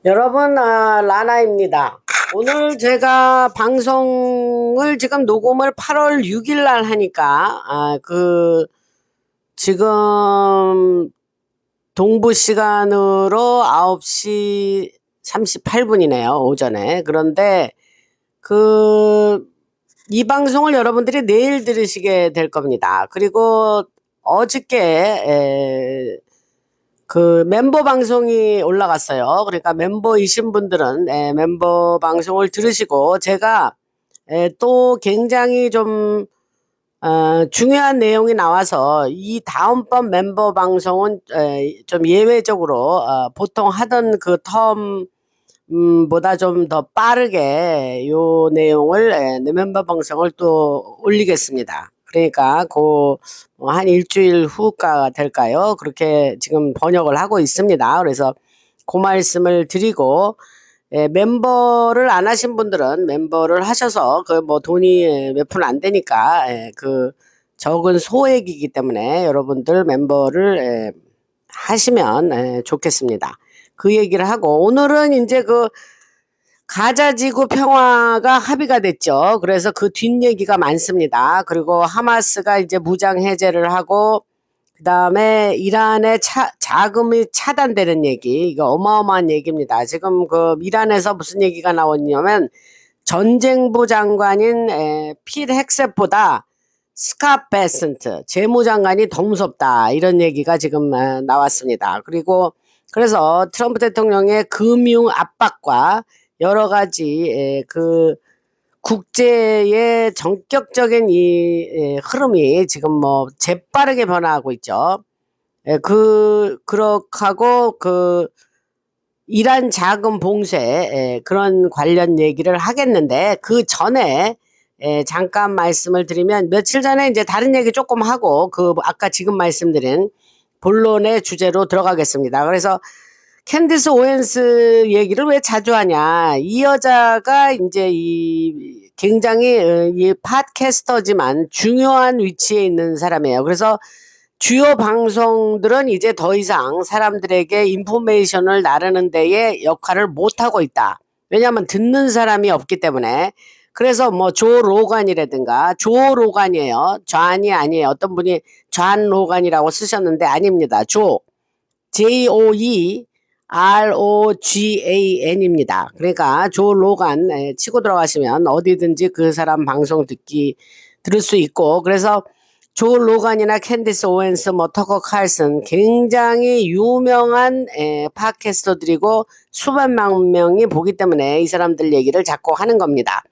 여러분, 라나입니다. 오늘 제가 방송을 지금 녹음을 8월 6일 날 하니까, 지금 동부 시간으로 9시 38분이네요, 오전에. 그런데 이 방송을 여러분들이 내일 들으시게 될 겁니다. 그리고 어저께, 멤버 방송이 올라갔어요. 그러니까 멤버이신 분들은 멤버 방송을 들으시고 제가 또 굉장히 좀 중요한 내용이 나와서 이 다음번 멤버 방송은 좀 예외적으로 보통 하던 그 텀보다 좀 더 빠르게 요 내용을 내 멤버 방송을 또 올리겠습니다. 그러니까 한 일주일 후가 될까요? 그렇게 지금 번역을 하고 있습니다. 그래서 그 말씀을 드리고 멤버를 안 하신 분들은 멤버를 하셔서 그 뭐 돈이 몇 푼 안 되니까 그 적은 소액이기 때문에 여러분들 멤버를 하시면 좋겠습니다. 그 얘기를 하고 오늘은 이제 그 가자지구 평화가 합의가 됐죠. 그래서 그 뒷얘기가 많습니다. 그리고 하마스가 이제 무장 해제를 하고 그다음에 이란의 자금이 차단되는 얘기, 이거 어마어마한 얘기입니다. 지금 그 이란에서 무슨 얘기가 나왔냐면 전쟁부 장관인 필 헥셋보다 스캇 베센트 재무장관이 더 무섭다, 이런 얘기가 지금 나왔습니다. 그리고 그래서 트럼프 대통령의 금융 압박과 여러 가지 국제의 전격적인 흐름이 지금 뭐 재빠르게 변화하고 있죠. 그렇게 하고 이란 자금 봉쇄 그런 관련 얘기를 하겠는데 그 전에 잠깐 말씀을 드리면 며칠 전에 이제 다른 얘기 조금 하고 아까 지금 말씀드린 본론의 주제로 들어가겠습니다. 그래서 캔디스 오웬스 얘기를 왜 자주 하냐. 이 여자가 이제 굉장히 이 팟캐스터지만 중요한 위치에 있는 사람이에요. 그래서 주요 방송들은 이제 더 이상 사람들에게 인포메이션을 나르는 데에 역할을 못하고 있다. 왜냐하면 듣는 사람이 없기 때문에. 그래서 뭐 조 로간이라든가, 조 로간이에요. 좌안이 아니에요. 어떤 분이 좌안 로간이라고 쓰셨는데 아닙니다. JOEROGAN입니다. 그러니까 조 로간 치고 들어가시면 어디든지 그 사람 방송 들을 수 있고, 그래서 조 로간이나 캔디스 오웬스, 뭐 터커 칼슨 굉장히 유명한 팟캐스터들이고 수백만 명이 보기 때문에 이 사람들 얘기를 자꾸 하는 겁니다.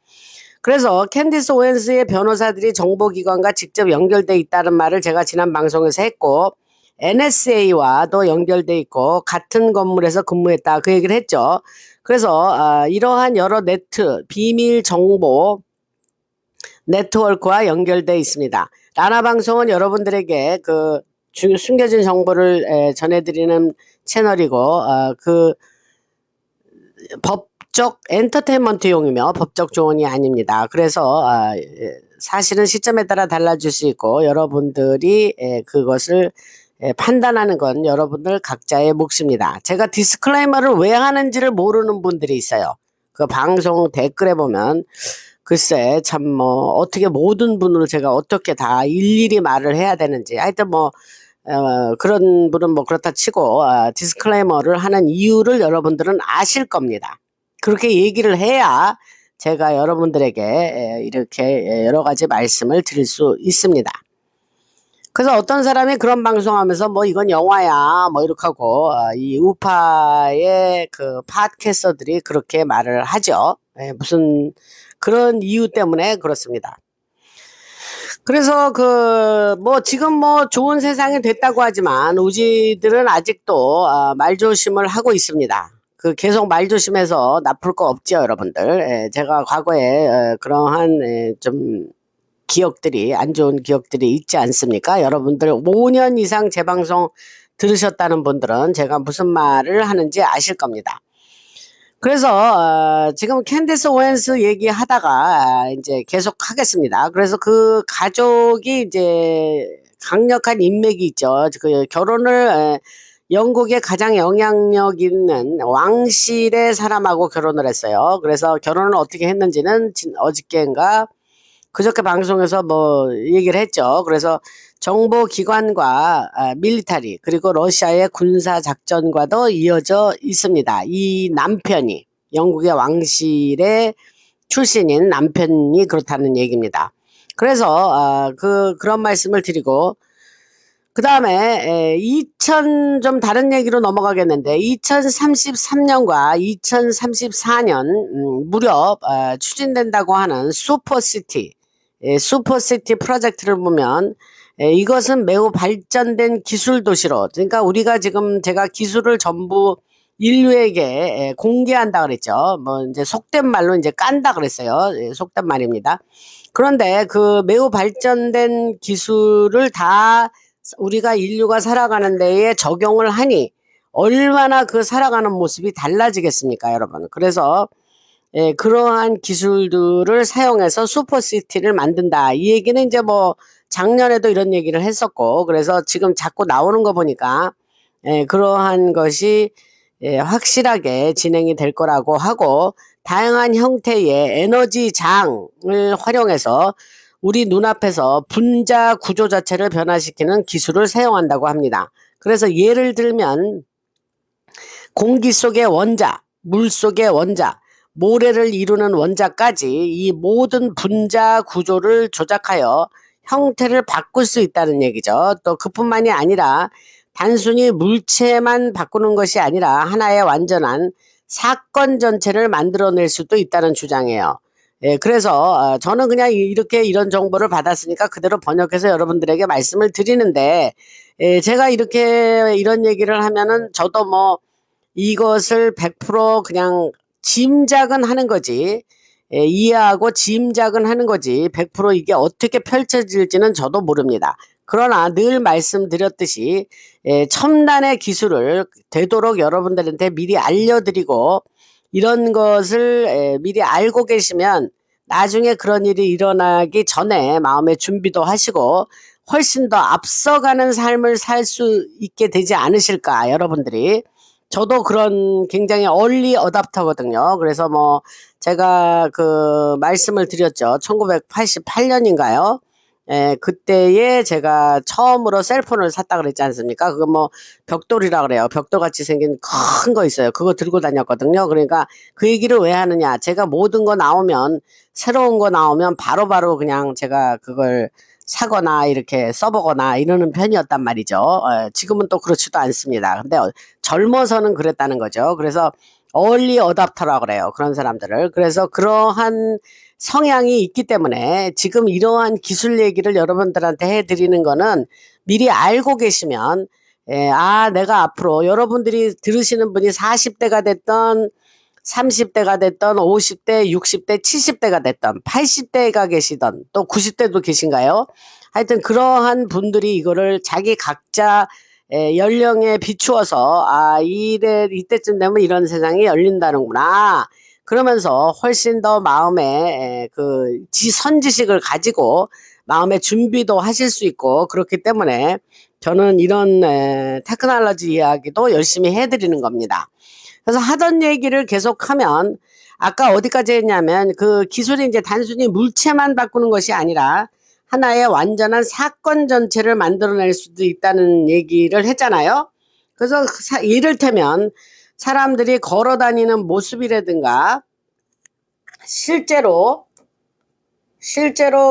그래서 캔디스 오웬스의 변호사들이 정보기관과 직접 연결돼 있다는 말을 제가 지난 방송에서 했고, NSA와도 연결돼 있고 같은 건물에서 근무했다, 그 얘기를 했죠. 그래서 이러한 여러 비밀 정보 네트워크와 연결돼 있습니다. 라나 방송은 여러분들에게 숨겨진 정보를 전해드리는 채널이고, 법적 엔터테인먼트용이며 법적 조언이 아닙니다. 그래서 사실은 시점에 따라 달라질 수 있고 여러분들이 그것을 판단하는 건 여러분들 각자의 몫입니다. 제가 디스클레이머를 왜 하는지를 모르는 분들이 있어요. 그 방송 댓글에 보면 글쎄 참 뭐 어떻게 모든 분을 제가 어떻게 다 일일이 말을 해야 되는지, 하여튼 뭐 그런 분은 뭐 그렇다 치고 디스클레이머를 하는 이유를 여러분들은 아실 겁니다. 그렇게 얘기를 해야 제가 여러분들에게 이렇게 여러 가지 말씀을 드릴 수 있습니다. 그래서 어떤 사람이 그런 방송하면서 뭐 이건 영화야 뭐 이렇게 하고 이 우파의 그 팟캐스터들이 그렇게 말을 하죠. 무슨 그런 이유 때문에 그렇습니다. 그래서 뭐 지금 뭐 좋은 세상이 됐다고 하지만 우지들은 아직도 말조심을 하고 있습니다. 계속 말조심해서 나쁠 거 없죠, 여러분들. 제가 과거에 그러한 좀 기억들이, 안 좋은 기억들이 있지 않습니까? 여러분들 5년 이상 제 방송 들으셨다는 분들은 제가 무슨 말을 하는지 아실 겁니다. 그래서 지금 캔디스 오웬스 얘기하다가 이제 계속 하겠습니다. 그래서 그 가족이 이제 강력한 인맥이 있죠. 그 결혼을 영국의 가장 영향력 있는 왕실의 사람하고 결혼을 했어요. 그래서 결혼을 어떻게 했는지는 어저께인가 그저께 방송에서 뭐 얘기를 했죠. 그래서 정보기관과 밀리터리 그리고 러시아의 군사작전과도 이어져 있습니다. 이 남편이 영국의 왕실의 출신인 남편이 그렇다는 얘기입니다. 그래서 그런 말씀을 드리고 그 다음에 좀 다른 얘기로 넘어가겠는데 2033년과 2034년 무렵 추진된다고 하는 슈퍼시티 프로젝트를 보면 이것은 매우 발전된 기술 도시로 그러니까 우리가 지금 제가 기술을 전부 인류에게 공개한다 그랬죠. 뭐 이제 속된 말로 이제 깐다 그랬어요. 속된 말입니다. 그런데 그 매우 발전된 기술을 다 우리가 인류가 살아가는 데에 적용을 하니 얼마나 그 살아가는 모습이 달라지겠습니까, 여러분. 그래서 그러한 기술들을 사용해서 슈퍼시티를 만든다. 이 얘기는 이제 뭐 작년에도 이런 얘기를 했었고 그래서 지금 자꾸 나오는 거 보니까 그러한 것이 확실하게 진행이 될 거라고 하고 다양한 형태의 에너지 장을 활용해서 우리 눈앞에서 분자 구조 자체를 변화시키는 기술을 사용한다고 합니다. 그래서 예를 들면 공기 속의 원자, 물 속의 원자, 모래를 이루는 원자까지 이 모든 분자 구조를 조작하여 형태를 바꿀 수 있다는 얘기죠. 또 그뿐만이 아니라 단순히 물체만 바꾸는 것이 아니라 하나의 완전한 사건 전체를 만들어낼 수도 있다는 주장이에요. 그래서 저는 그냥 이렇게 이런 정보를 받았으니까 그대로 번역해서 여러분들에게 말씀을 드리는데 제가 이렇게 이런 얘기를 하면은 저도 뭐 이것을 100% 그냥 짐작은 하는 거지. 이해하고 짐작은 하는 거지. 100% 이게 어떻게 펼쳐질지는 저도 모릅니다. 그러나 늘 말씀드렸듯이 첨단의 기술을 되도록 여러분들한테 미리 알려드리고 이런 것을 미리 알고 계시면 나중에 그런 일이 일어나기 전에 마음의 준비도 하시고 훨씬 더 앞서가는 삶을 살 수 있게 되지 않으실까 여러분들이. 저도 그런 굉장히 얼리 어답터거든요. 그래서 뭐 제가 그 말씀을 드렸죠. 1988년인가요? 그때에 제가 처음으로 셀폰을 샀다 그랬지 않습니까? 그거 뭐 벽돌이라 그래요. 벽돌같이 생긴 큰 거 있어요. 그거 들고 다녔거든요. 그러니까 그 얘기를 왜 하느냐. 제가 모든 거 나오면 새로운 거 나오면 바로바로 그냥 제가 그걸 사거나 이렇게 써보거나 이러는 편이었단 말이죠. 지금은 또 그렇지도 않습니다. 근데 젊어서는 그랬다는 거죠. 그래서 얼리 어답터라고 그래요. 그런 사람들을. 그래서 그러한 성향이 있기 때문에 지금 이러한 기술 얘기를 여러분들한테 해드리는 거는 미리 알고 계시면 내가 앞으로 여러분들이 들으시는 분이 40대가 됐던 30대가 됐던 50대, 60대, 70대가 됐던 80대가 계시던 또 90대도 계신가요? 하여튼 그러한 분들이 이거를 자기 각자 연령에 비추어서 이때쯤 되면 이런 세상이 열린다는구나. 그러면서 훨씬 더 마음에 그 선지식을 가지고 마음의 준비도 하실 수 있고 그렇기 때문에 저는 이런 테크놀로지 이야기도 열심히 해드리는 겁니다. 그래서 하던 얘기를 계속하면 아까 어디까지 했냐면 그 기술이 이제 단순히 물체만 바꾸는 것이 아니라 하나의 완전한 사건 전체를 만들어낼 수도 있다는 얘기를 했잖아요. 그래서 이를테면 사람들이 걸어 다니는 모습이라든가 실제로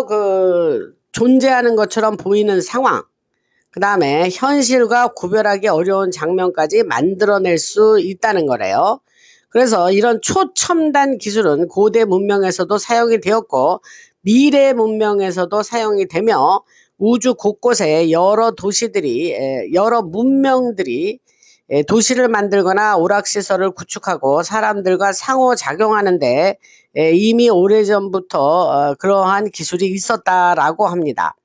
그 존재하는 것처럼 보이는 상황, 그 다음에 현실과 구별하기 어려운 장면까지 만들어낼 수 있다는 거래요. 그래서 이런 초첨단 기술은 고대 문명에서도 사용이 되었고 미래 문명에서도 사용이 되며 우주 곳곳에 여러 문명들이 도시를 만들거나 오락시설을 구축하고 사람들과 상호작용하는데 이미 오래전부터 그러한 기술이 있었다라고 합니다.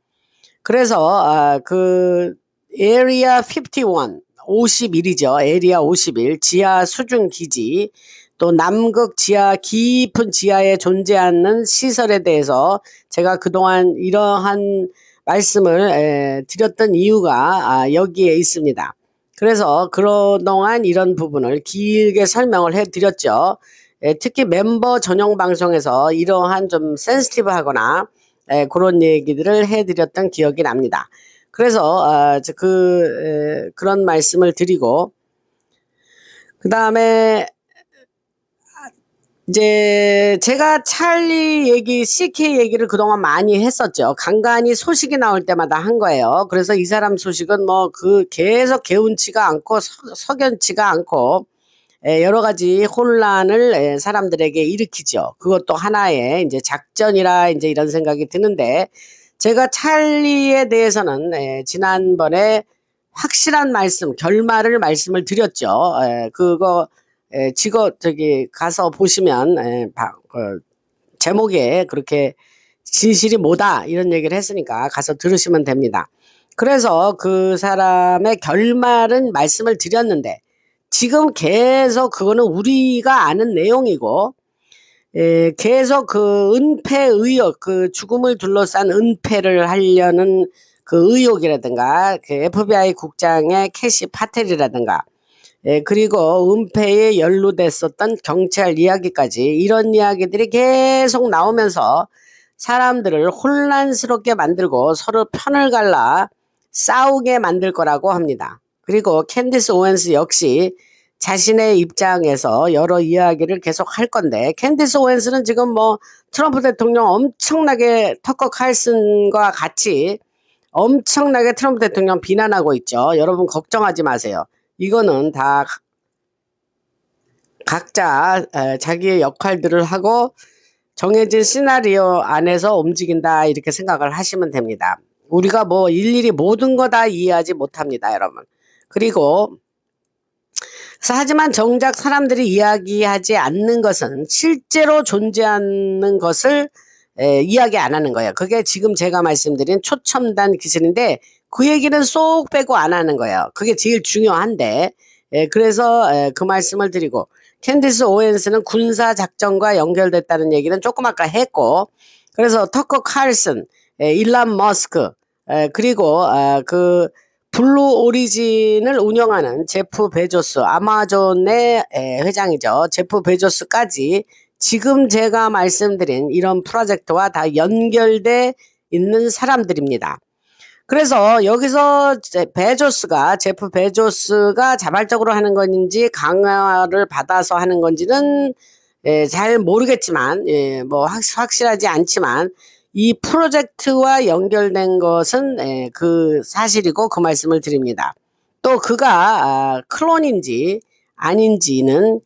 그래서 그 에리아 51, 51이죠. 에리아 51 지하 수중 기지 또 남극 지하 깊은 지하에 존재하는 시설에 대해서 제가 그동안 이러한 말씀을 드렸던 이유가 여기에 있습니다. 그래서 그동안 이런 부분을 길게 설명을 해드렸죠. 특히 멤버 전용 방송에서 이러한 좀 센시티브하거나 그런 얘기들을 해드렸던 기억이 납니다. 그래서 그런 말씀을 드리고, 그 다음에 이제 제가 찰리 얘기, CK 얘기를 그동안 많이 했었죠. 간간히 소식이 나올 때마다 한 거예요. 그래서 이 사람 소식은 뭐 계속 개운치가 않고 석연치가 않고 여러 가지 혼란을 사람들에게 일으키죠. 그것도 하나의 이제 작전이라 이제 이런 생각이 드는데, 제가 찰리에 대해서는 지난번에 확실한 말씀, 결말을 말씀을 드렸죠. 그거 저기 가서 보시면 제목에 그렇게 진실이 뭐다 이런 얘기를 했으니까 가서 들으시면 됩니다. 그래서 그 사람의 결말은 말씀을 드렸는데, 지금 계속 그거는 우리가 아는 내용이고, 계속 그 은폐 의혹, 그 죽음을 둘러싼 은폐를 하려는 그 의혹이라든가, 그 FBI 국장의 캐시 파텔이라든가, 그리고 은폐에 연루됐었던 경찰 이야기까지, 이런 이야기들이 계속 나오면서 사람들을 혼란스럽게 만들고 서로 편을 갈라 싸우게 만들 거라고 합니다. 그리고 캔디스 오웬스 역시 자신의 입장에서 여러 이야기를 계속 할 건데, 캔디스 오웬스는 지금 뭐 트럼프 대통령 엄청나게 터커 칼슨과 같이 엄청나게 트럼프 대통령 비난하고 있죠. 여러분 걱정하지 마세요. 이거는 다 각자 자기의 역할들을 하고 정해진 시나리오 안에서 움직인다, 이렇게 생각을 하시면 됩니다. 우리가 뭐 일일이 모든 거 다 이해하지 못합니다, 여러분. 그리고 하지만 정작 사람들이 이야기하지 않는 것은 실제로 존재하는 것을 이야기 안 하는 거예요. 그게 지금 제가 말씀드린 초첨단 기술인데, 그 얘기는 쏙 빼고 안 하는 거예요. 그게 제일 중요한데, 그래서 그 말씀을 드리고, 캔디스 오웬스는 군사작전과 연결됐다는 얘기는 조금 아까 했고, 그래서 터커 칼슨, 일론 머스크, 그리고 그 블루 오리진을 운영하는 제프 베조스, 아마존의 회장이죠. 제프 베조스까지 지금 제가 말씀드린 이런 프로젝트와 다 연결돼 있는 사람들입니다. 그래서 여기서 제프 베조스가 자발적으로 하는 건지 강화를 받아서 하는 건지는 잘 모르겠지만, 뭐 확실하지 않지만, 이 프로젝트와 연결된 것은 그 사실이고 그 말씀을 드립니다. 또 그가 클론인지 아닌지는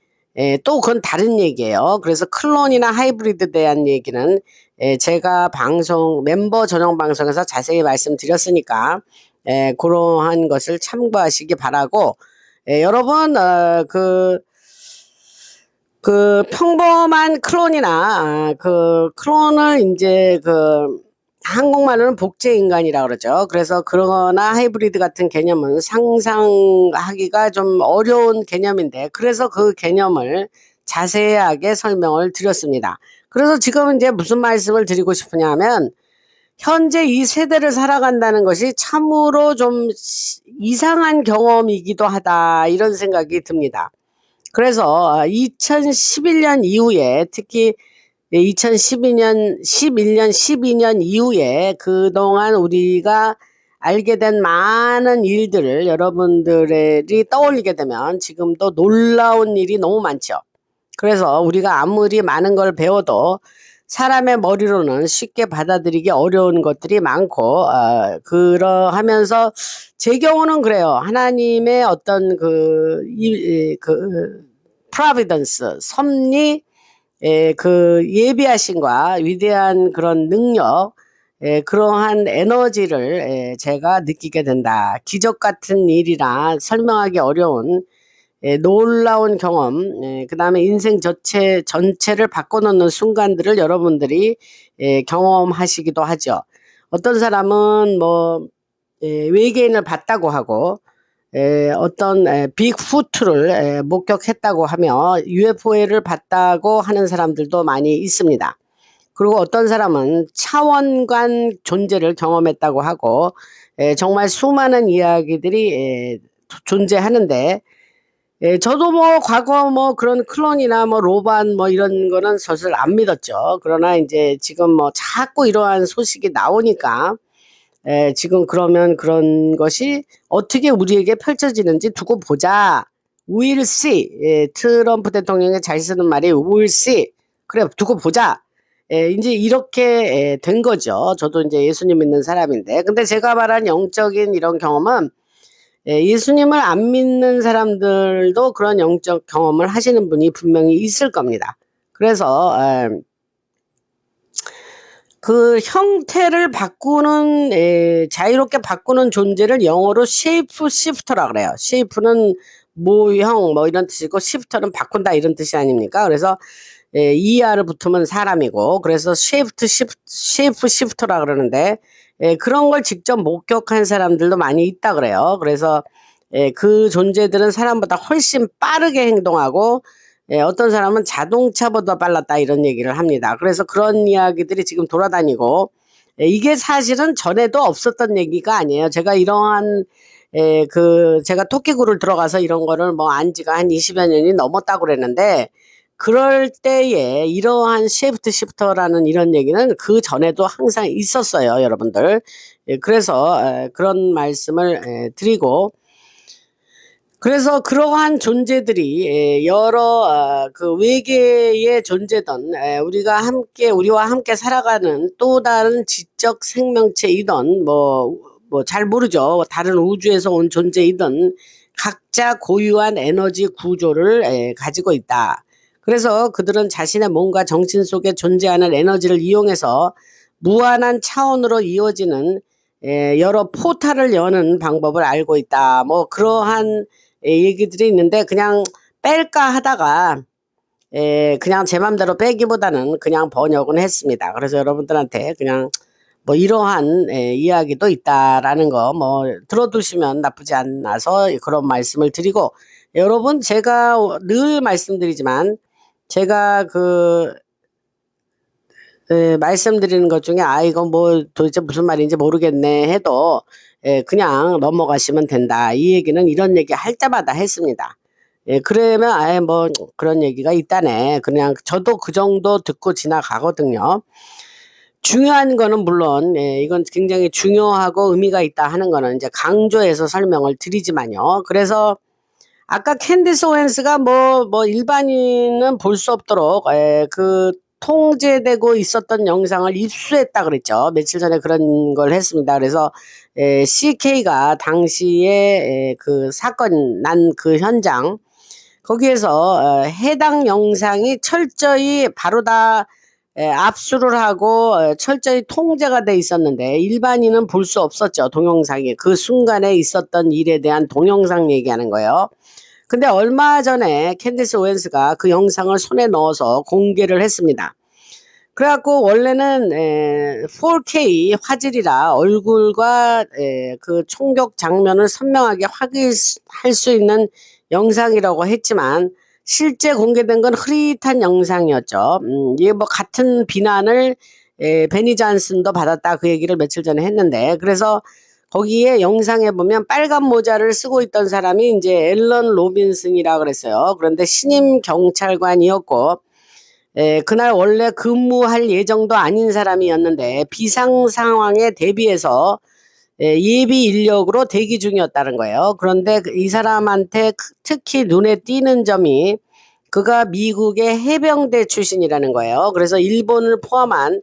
또 그건 다른 얘기예요. 그래서 클론이나 하이브리드에 대한 얘기는 제가 멤버 전용 방송에서 자세히 말씀드렸으니까 그러한 것을 참고하시기 바라고, 여러분 그 평범한 클론이나 그 클론을 이제 한국말로는 복제 인간이라고 그러죠. 그래서 그러거나 하이브리드 같은 개념은 상상하기가 좀 어려운 개념인데, 그래서 그 개념을 자세하게 설명을 드렸습니다. 그래서 지금 이제 무슨 말씀을 드리고 싶으냐면, 현재 이 세대를 살아간다는 것이 참으로 좀 이상한 경험이기도 하다, 이런 생각이 듭니다. 그래서 2011년 이후에, 특히 2012년, 11년, 12년 이후에 그동안 우리가 알게 된 많은 일들을 여러분들이 떠올리게 되면 지금도 놀라운 일이 너무 많죠. 그래서 우리가 아무리 많은 걸 배워도 사람의 머리로는 쉽게 받아들이기 어려운 것들이 많고, 그러하면서 제 경우는 그래요. 하나님의 어떤 프로비던스, 섭리, 그 예비하심과 위대한 그런 능력, 그러한 에너지를 제가 느끼게 된다. 기적 같은 일이라 설명하기 어려운 놀라운 경험, 그 다음에 인생 전체를 바꿔놓는 순간들을 여러분들이 경험하시기도 하죠. 어떤 사람은 뭐 외계인을 봤다고 하고, 어떤 빅푸트를 목격했다고 하며 UFO를 봤다고 하는 사람들도 많이 있습니다. 그리고 어떤 사람은 차원간 존재를 경험했다고 하고, 정말 수많은 이야기들이 존재하는데, 저도 뭐 과거 뭐 그런 클론이나 뭐 로반 뭐 이런 거는 사실 안 믿었죠. 그러나 이제 지금 뭐 자꾸 이러한 소식이 나오니까 지금 그러면 그런 것이 어떻게 우리에게 펼쳐지는지 두고 보자. We'll see. 트럼프 대통령이 잘 쓰는 말이 we'll see. 그래, 두고 보자. 이제 이렇게 된 거죠. 저도 이제 예수님 믿는 사람인데. 근데 제가 말한 영적인 이런 경험은 예수님을 안 믿는 사람들도 그런 영적 경험을 하시는 분이 분명히 있을 겁니다. 그래서 그 형태를 바꾸는 자유롭게 바꾸는 존재를 영어로 shape shifter라 그래요. shape는 모형 뭐 이런 뜻이고 shifter는 바꾼다 이런 뜻이 아닙니까? 그래서 ER을 붙으면 사람이고 그래서 shape shifter라 그러는데 그런 걸 직접 목격한 사람들도 많이 있다 그래요. 그래서 그 존재들은 사람보다 훨씬 빠르게 행동하고 어떤 사람은 자동차보다 빨랐다 이런 얘기를 합니다. 그래서 그런 이야기들이 지금 돌아다니고 이게 사실은 전에도 없었던 얘기가 아니에요. 제가 이러한 제가 토끼굴을 들어가서 이런 거를 뭐 안지가 한 20여 년이 넘었다고 그랬는데 그럴 때에 이러한 쉐프트 시프터라는 이런 얘기는 그 전에도 항상 있었어요, 여러분들. 그래서 그런 말씀을 드리고 그래서 그러한 존재들이 여러 그 외계의 존재든 우리와 함께 살아가는 또 다른 지적 생명체이든 뭐 잘 모르죠. 다른 우주에서 온 존재이든 각자 고유한 에너지 구조를 가지고 있다. 그래서 그들은 자신의 몸과 정신 속에 존재하는 에너지를 이용해서 무한한 차원으로 이어지는 여러 포탈을 여는 방법을 알고 있다. 뭐 그러한 얘기들이 있는데 그냥 뺄까 하다가 그냥 제 맘대로 빼기보다는 그냥 번역은 했습니다. 그래서 여러분들한테 그냥 뭐 이러한 이야기도 있다라는 거 뭐 들어두시면 나쁘지 않아서 그런 말씀을 드리고 여러분 제가 늘 말씀드리지만 제가 말씀드리는 것 중에 이거 뭐 도대체 무슨 말인지 모르겠네 해도 그냥 넘어가시면 된다. 이 얘기는 이런 얘기 할 때마다 했습니다. 그러면 뭐 그런 얘기가 있다네. 그냥 저도 그 정도 듣고 지나가거든요. 중요한 거는 물론 이건 굉장히 중요하고 의미가 있다 하는 거는 이제 강조해서 설명을 드리지만요. 그래서 아까 캔디스 오웬스가 뭐 일반인은 볼 수 없도록 그 통제되고 있었던 영상을 입수했다 그랬죠. 며칠 전에 그런 걸 했습니다. 그래서 CK가 당시에 그 사건 난 그 현장 거기에서 해당 영상이 철저히 바로 다 압수를 하고 철저히 통제가 돼 있었는데 일반인은 볼 수 없었죠. 동영상이 그 순간에 있었던 일에 대한 동영상 얘기하는 거예요. 근데 얼마 전에 캔디스 오웬스가 그 영상을 손에 넣어서 공개를 했습니다. 그래갖고 원래는 4K 화질이라 얼굴과 그 총격 장면을 선명하게 확인할 수 있는 영상이라고 했지만 실제 공개된 건 흐릿한 영상이었죠. 이게 뭐 같은 비난을 베니 잔슨도 받았다 그 얘기를 며칠 전에 했는데 그래서 거기에 영상에 보면 빨간 모자를 쓰고 있던 사람이 이제 앨런 로빈슨이라 그랬어요. 그런데 신임 경찰관이었고 그날 원래 근무할 예정도 아닌 사람이었는데 비상 상황에 대비해서 예비 인력으로 대기 중이었다는 거예요. 그런데 이 사람한테 특히 눈에 띄는 점이 그가 미국의 해병대 출신이라는 거예요. 그래서 일본을 포함한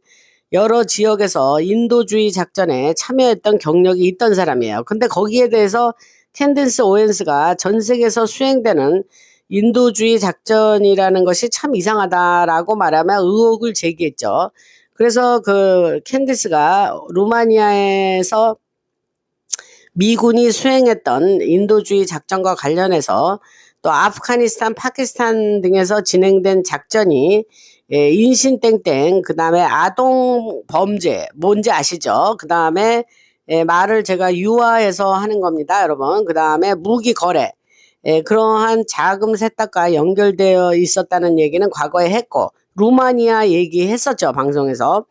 여러 지역에서 인도주의 작전에 참여했던 경력이 있던 사람이에요. 근데 거기에 대해서 캔디스 오웬스가 전 세계에서 수행되는 인도주의 작전이라는 것이 참 이상하다라고 말하며 의혹을 제기했죠. 그래서 그 캔디스가 루마니아에서 미군이 수행했던 인도주의 작전과 관련해서 또 아프가니스탄, 파키스탄 등에서 진행된 작전이 인신땡땡 그다음에 아동 범죄 뭔지 아시죠? 그다음에 말을 제가 유화해서 하는 겁니다, 여러분. 그다음에 무기 거래 그러한 자금 세탁과 연결되어 있었다는 얘기는 과거에 했고 루마니아 얘기했었죠, 방송에서.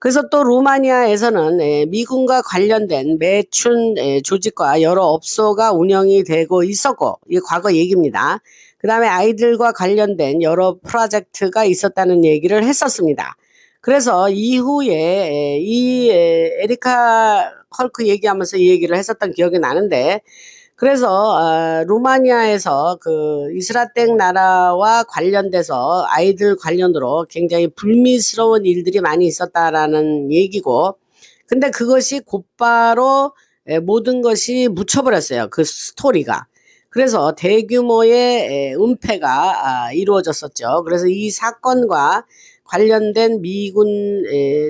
그래서 또 루마니아에서는 미군과 관련된 매춘 조직과 여러 업소가 운영이 되고 있었고, 이게 과거 얘기입니다. 그 다음에 아이들과 관련된 여러 프로젝트가 있었다는 얘기를 했었습니다. 그래서 이후에 이 에리카 컬크 얘기하면서 이 얘기를 했었던 기억이 나는데, 그래서 루마니아에서 그 이스라엘 나라와 관련돼서 아이들 관련으로 굉장히 불미스러운 일들이 많이 있었다라는 얘기고, 근데 그것이 곧바로 모든 것이 묻혀버렸어요. 그 스토리가. 그래서 대규모의 은폐가 이루어졌었죠. 그래서 이 사건과 관련된 미군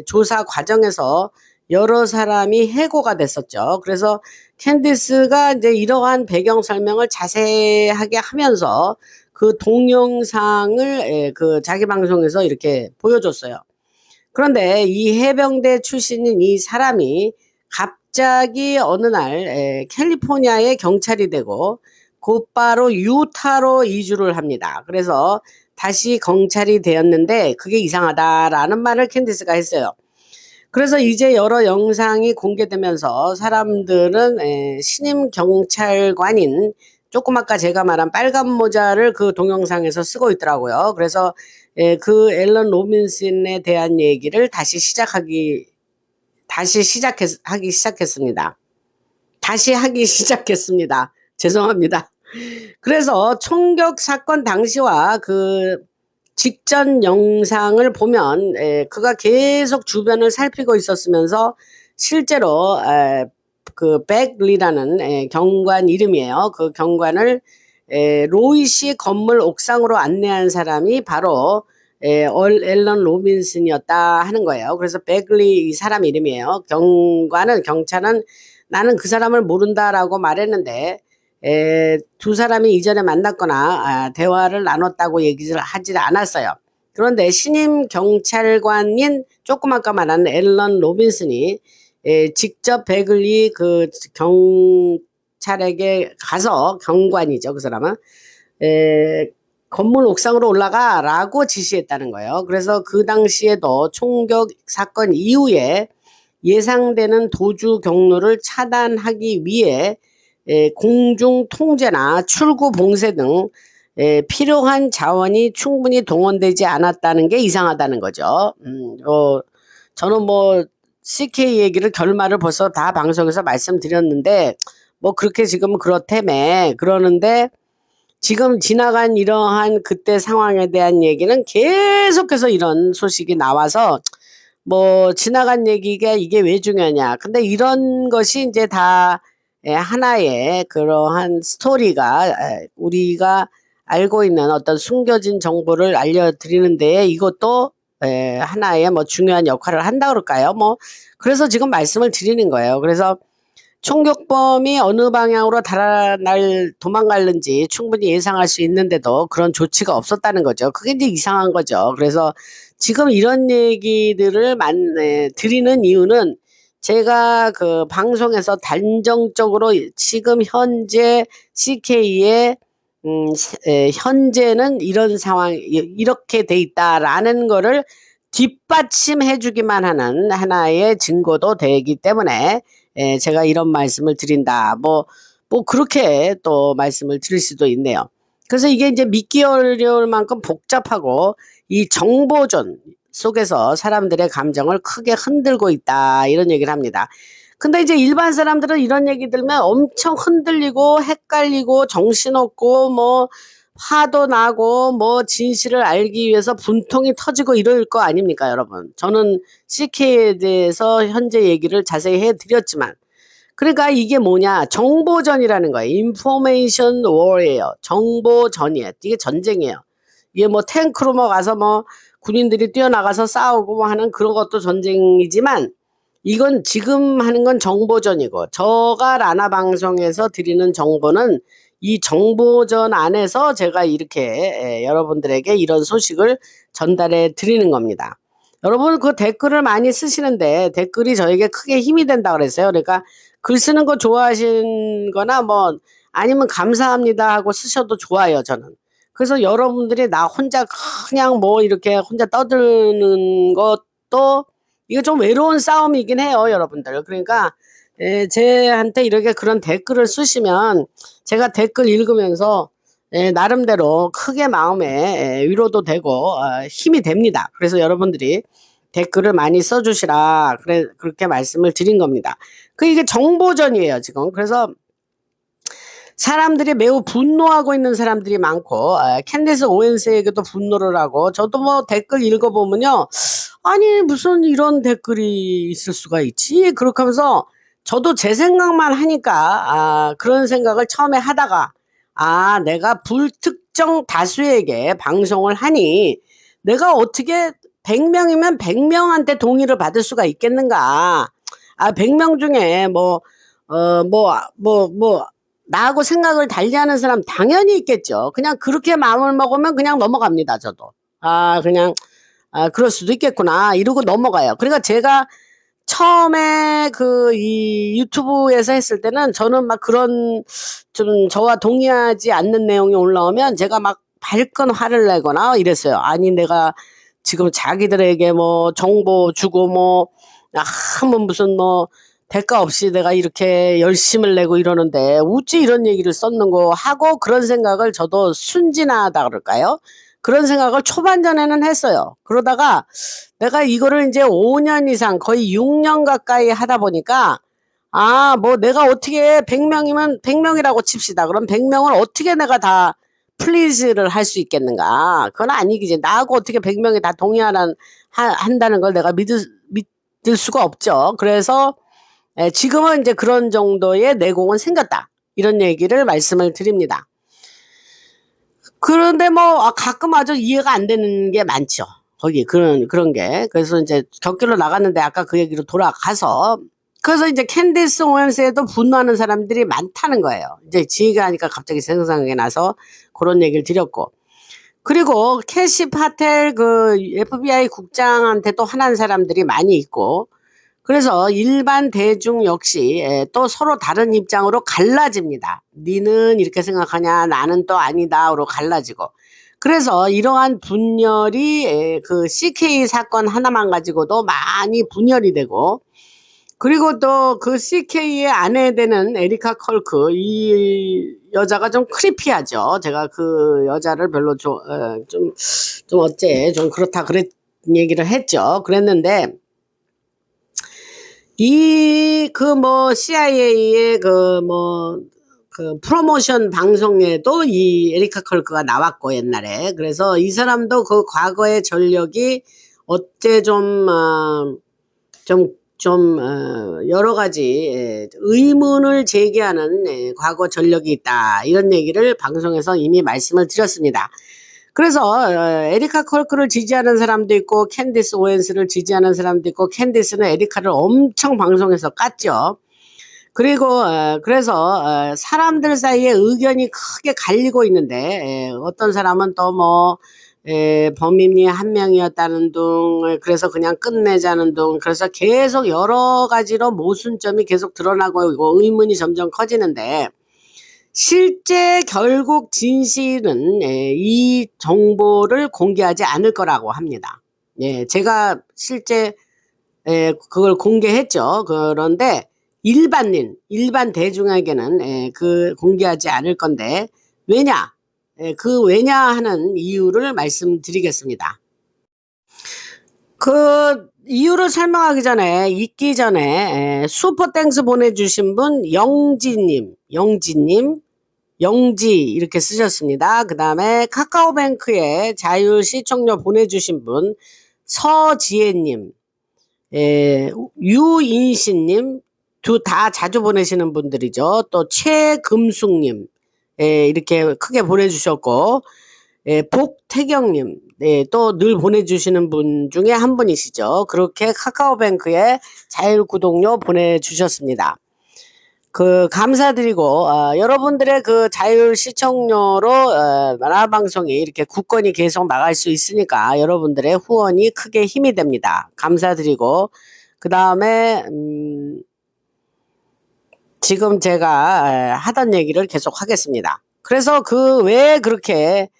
조사 과정에서 여러 사람이 해고가 됐었죠. 그래서 캔디스가 이제 이러한 배경 설명을 자세하게 하면서 그 동영상을 그 자기 방송에서 이렇게 보여줬어요. 그런데 이 해병대 출신인 이 사람이 갑자기 어느 날 캘리포니아의 경찰이 되고 곧바로 유타로 이주를 합니다. 그래서 다시 경찰이 되었는데 그게 이상하다라는 말을 캔디스가 했어요. 그래서 이제 여러 영상이 공개되면서 사람들은 신임 경찰관인 조금 아까 제가 말한 빨간 모자를 그 동영상에서 쓰고 있더라고요. 그래서 그 앨런 로빈슨에 대한 얘기를 하기 시작했습니다. 다시 하기 시작했습니다. 죄송합니다. 그래서 총격 사건 당시와 그 직전 영상을 보면 그가 계속 주변을 살피고 있었으면서 실제로 그 백리라는 경관 이름이에요. 그 경관을 로이시 건물 옥상으로 안내한 사람이 바로 앨런 로빈슨이었다 하는 거예요. 그래서 백리 이 사람 이름이에요. 경찰은 나는 그 사람을 모른다라고 말했는데 두 사람이 이전에 만났거나 대화를 나눴다고 얘기를 하지 않았어요. 그런데 신임 경찰관인 조금 아까 말한 앨런 로빈슨이 직접 베글리 그 경찰에게 가서 경관이죠. 그 사람은 건물 옥상으로 올라가라고 지시했다는 거예요. 그래서 그 당시에도 총격 사건 이후에 예상되는 도주 경로를 차단하기 위해 공중 통제나 출구 봉쇄 등 필요한 자원이 충분히 동원되지 않았다는 게 이상하다는 거죠. 저는 뭐 CK 얘기를 결말을 벌써 다 방송에서 말씀드렸는데 뭐 그렇게 지금 그렇다며 그러는데 지금 지나간 이러한 그때 상황에 대한 얘기는 계속해서 이런 소식이 나와서 뭐 지나간 얘기가 이게 왜 중요하냐. 근데 이런 것이 이제 다 하나의 그러한 스토리가 우리가 알고 있는 어떤 숨겨진 정보를 알려드리는 데에 이것도 하나의 뭐 중요한 역할을 한다 그럴까요? 뭐 그래서 지금 말씀을 드리는 거예요. 그래서 총격범이 어느 방향으로 도망갈는지 충분히 예상할 수 있는데도 그런 조치가 없었다는 거죠. 그게 이제 이상한 거죠. 그래서 지금 이런 얘기들을 드리는 이유는 제가 그 방송에서 단정적으로 지금 현재 CK의 현재는 이런 상황 이렇게 돼 있다라는 거를 뒷받침해 주기만 하는 하나의 증거도 되기 때문에 제가 이런 말씀을 드린다. 뭐 그렇게 또 말씀을 드릴 수도 있네요. 그래서 이게 이제 믿기 어려울 만큼 복잡하고 이 정보전 속에서 사람들의 감정을 크게 흔들고 있다. 이런 얘기를 합니다. 근데 이제 일반 사람들은 이런 얘기 들으면 엄청 흔들리고 헷갈리고 정신없고 뭐 화도 나고 뭐 진실을 알기 위해서 분통이 터지고 이럴 거 아닙니까, 여러분? 저는 CK에 대해서 현재 얘기를 자세히 해드렸지만 그러니까 이게 뭐냐 정보전이라는 거예요. 인포메이션 워예요. 정보전이에요. 이게 전쟁이에요. 이게 뭐 탱크로 뭐 가서 뭐 군인들이 뛰어나가서 싸우고 뭐 하는 그런 것도 전쟁이지만 이건 지금 하는 건 정보전이고 저가 라나 방송에서 드리는 정보는 이 정보전 안에서 제가 이렇게 여러분들에게 이런 소식을 전달해 드리는 겁니다. 여러분 그 댓글을 많이 쓰시는데 댓글이 저에게 크게 힘이 된다 그랬어요. 그러니까 글 쓰는 거 좋아하시는 거나 뭐 아니면 감사합니다 하고 쓰셔도 좋아요. 저는. 그래서 여러분들이 나 혼자 그냥 뭐 이렇게 혼자 떠드는 것도 이거 좀 외로운 싸움이긴 해요, 여러분들. 그러니까 제한테 이렇게 그런 댓글을 쓰시면 제가 댓글 읽으면서 나름대로 크게 마음에 위로도 되고 힘이 됩니다. 그래서 여러분들이 댓글을 많이 써주시라 그렇게 말씀을 드린 겁니다. 이게 정보전이에요, 지금. 그래서 사람들이 매우 분노하고 있는 사람들이 많고 캔디스 오웬스에게도 분노를 하고, 저도 뭐 댓글 읽어보면요, 아니 무슨 이런 댓글이 있을 수가 있지, 그렇게 하면서 저도 제 생각만 하니까 그런 생각을 처음에 하다가, 내가 불특정 다수에게 방송을 하니 내가 어떻게 100명이면 100명한테 동의를 받을 수가 있겠는가. 100명 중에 나하고 생각을 달리하는 사람 당연히 있겠죠. 그냥 그렇게 마음을 먹으면 그냥 넘어갑니다, 저도. 그냥 그럴 수도 있겠구나 이러고 넘어가요. 그러니까 제가 처음에 이 유튜브에서 했을 때는 저는 막 그런 좀 저와 동의하지 않는 내용이 올라오면 제가 막 발끈 화를 내거나 이랬어요. 아니 내가 지금 자기들에게 뭐 정보 주고 한번 무슨 대가 없이 내가 이렇게 열심을 내고 이러는데 어찌 이런 얘기를 썼는고 하고, 그런 생각을 저도 순진하다 그럴까요? 그런 생각을 초반전에는 했어요. 그러다가 내가 이거를 이제 5년 이상 거의 6년 가까이 하다 보니까 내가 어떻게 100명이면 100명이라고 칩시다. 그럼 100명을 어떻게 내가 다 플리즈를 할 수 있겠는가? 그건 아니겠지. 나하고 어떻게 100명이 다 한다는 걸 내가 믿을 수가 없죠. 그래서 지금은 이제 그런 정도의 내공은 생겼다, 이런 얘기를 말씀을 드립니다. 그런데 가끔 아주 이해가 안 되는 게 많죠. 거기 그런 게. 그래서 이제 격결로 나갔는데 아까 그 얘기로 돌아가서, 그래서 이제 캔디스 오웬스에도 분노하는 사람들이 많다는 거예요. 이제 지휘가 하니까 갑자기 생각이 나서 그런 얘기를 드렸고, 그리고 캐시 파텔 FBI 국장한테도 화난 사람들이 많이 있고, 그래서 일반 대중 역시 또 서로 다른 입장으로 갈라집니다. 니는 이렇게 생각하냐, 나는 또 아니다로 갈라지고. 그래서 이러한 분열이 그 CK 사건 하나만 가지고도 많이 분열이 되고, 그리고 또 그 CK의 아내 되는 에리카 컬크, 이 여자가 좀 크리피하죠. 제가 그 여자를 별로 좀 어째 좀 그렇다 얘기를 했죠. 그랬는데 CIA의 프로모션 방송에도 이 에리카 컬크가 나왔고, 옛날에. 그래서 이 사람도 그 과거의 전력이 어째 여러 가지 의문을 제기하는 과거 전력이 있다, 이런 얘기를 방송에서 이미 말씀을 드렸습니다. 그래서 에리카 컬크를 지지하는 사람도 있고 캔디스 오웬스를 지지하는 사람도 있고, 캔디스는 에리카를 엄청 방송에서 깠죠. 그리고 그래서 사람들 사이에 의견이 크게 갈리고 있는데, 어떤 사람은 또 범인이 한 명이었다는 둥, 그래서 그냥 끝내자는 둥, 그래서 계속 여러 가지로 모순점이 계속 드러나고 있고 의문이 점점 커지는데, 실제 결국 진실은 이 정보를 공개하지 않을 거라고 합니다. 제가 실제 그걸 공개했죠. 그런데 일반 대중에게는 공개하지 않을 건데, 왜냐? 왜냐 하는 이유를 말씀드리겠습니다. 그 이유를 설명하기 전에, 읽기 전에 슈퍼땡스 보내주신 분 영지님 영지 이렇게 쓰셨습니다. 그 다음에 카카오뱅크에 자율 시청료 보내주신 분 서지혜님, 유인신님, 다 자주 보내시는 분들이죠. 또 최금숙님, 이렇게 크게 보내주셨고, 복태경님, 또 늘 보내주시는 분 중에 한 분이시죠. 그렇게 카카오뱅크에 자율 구독료 보내주셨습니다. 감사드리고, 여러분들의 그 자율 시청료로 만화방송이 이렇게 굳건히 계속 나갈 수 있으니까 여러분들의 후원이 크게 힘이 됩니다. 감사드리고, 그 다음에 지금 제가 하던 얘기를 계속 하겠습니다. 그래서 왜 그렇게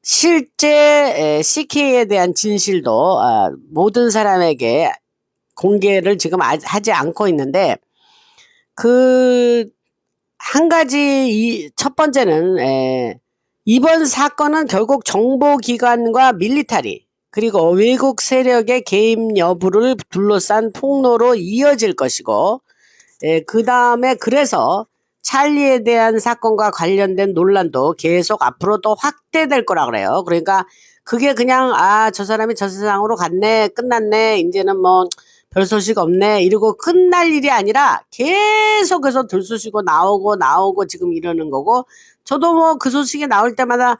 실제 CK에 대한 진실도 모든 사람에게 공개를 지금 하지 않고 있는데, 그 한 가지 첫 번째는 이번 사건은 결국 정보기관과 밀리터리 그리고 외국 세력의 개입 여부를 둘러싼 폭로로 이어질 것이고, 그 다음에 그래서 찰리에 대한 사건과 관련된 논란도 계속 앞으로 또 확대될 거라 그래요. 그러니까 그게 그냥 저 사람이 저 세상으로 갔네, 끝났네, 이제는 뭐 별 소식 없네 이러고 끝날 일이 아니라 계속해서 들쑤시고 나오고 지금 이러는 거고, 저도 뭐 그 소식이 나올 때마다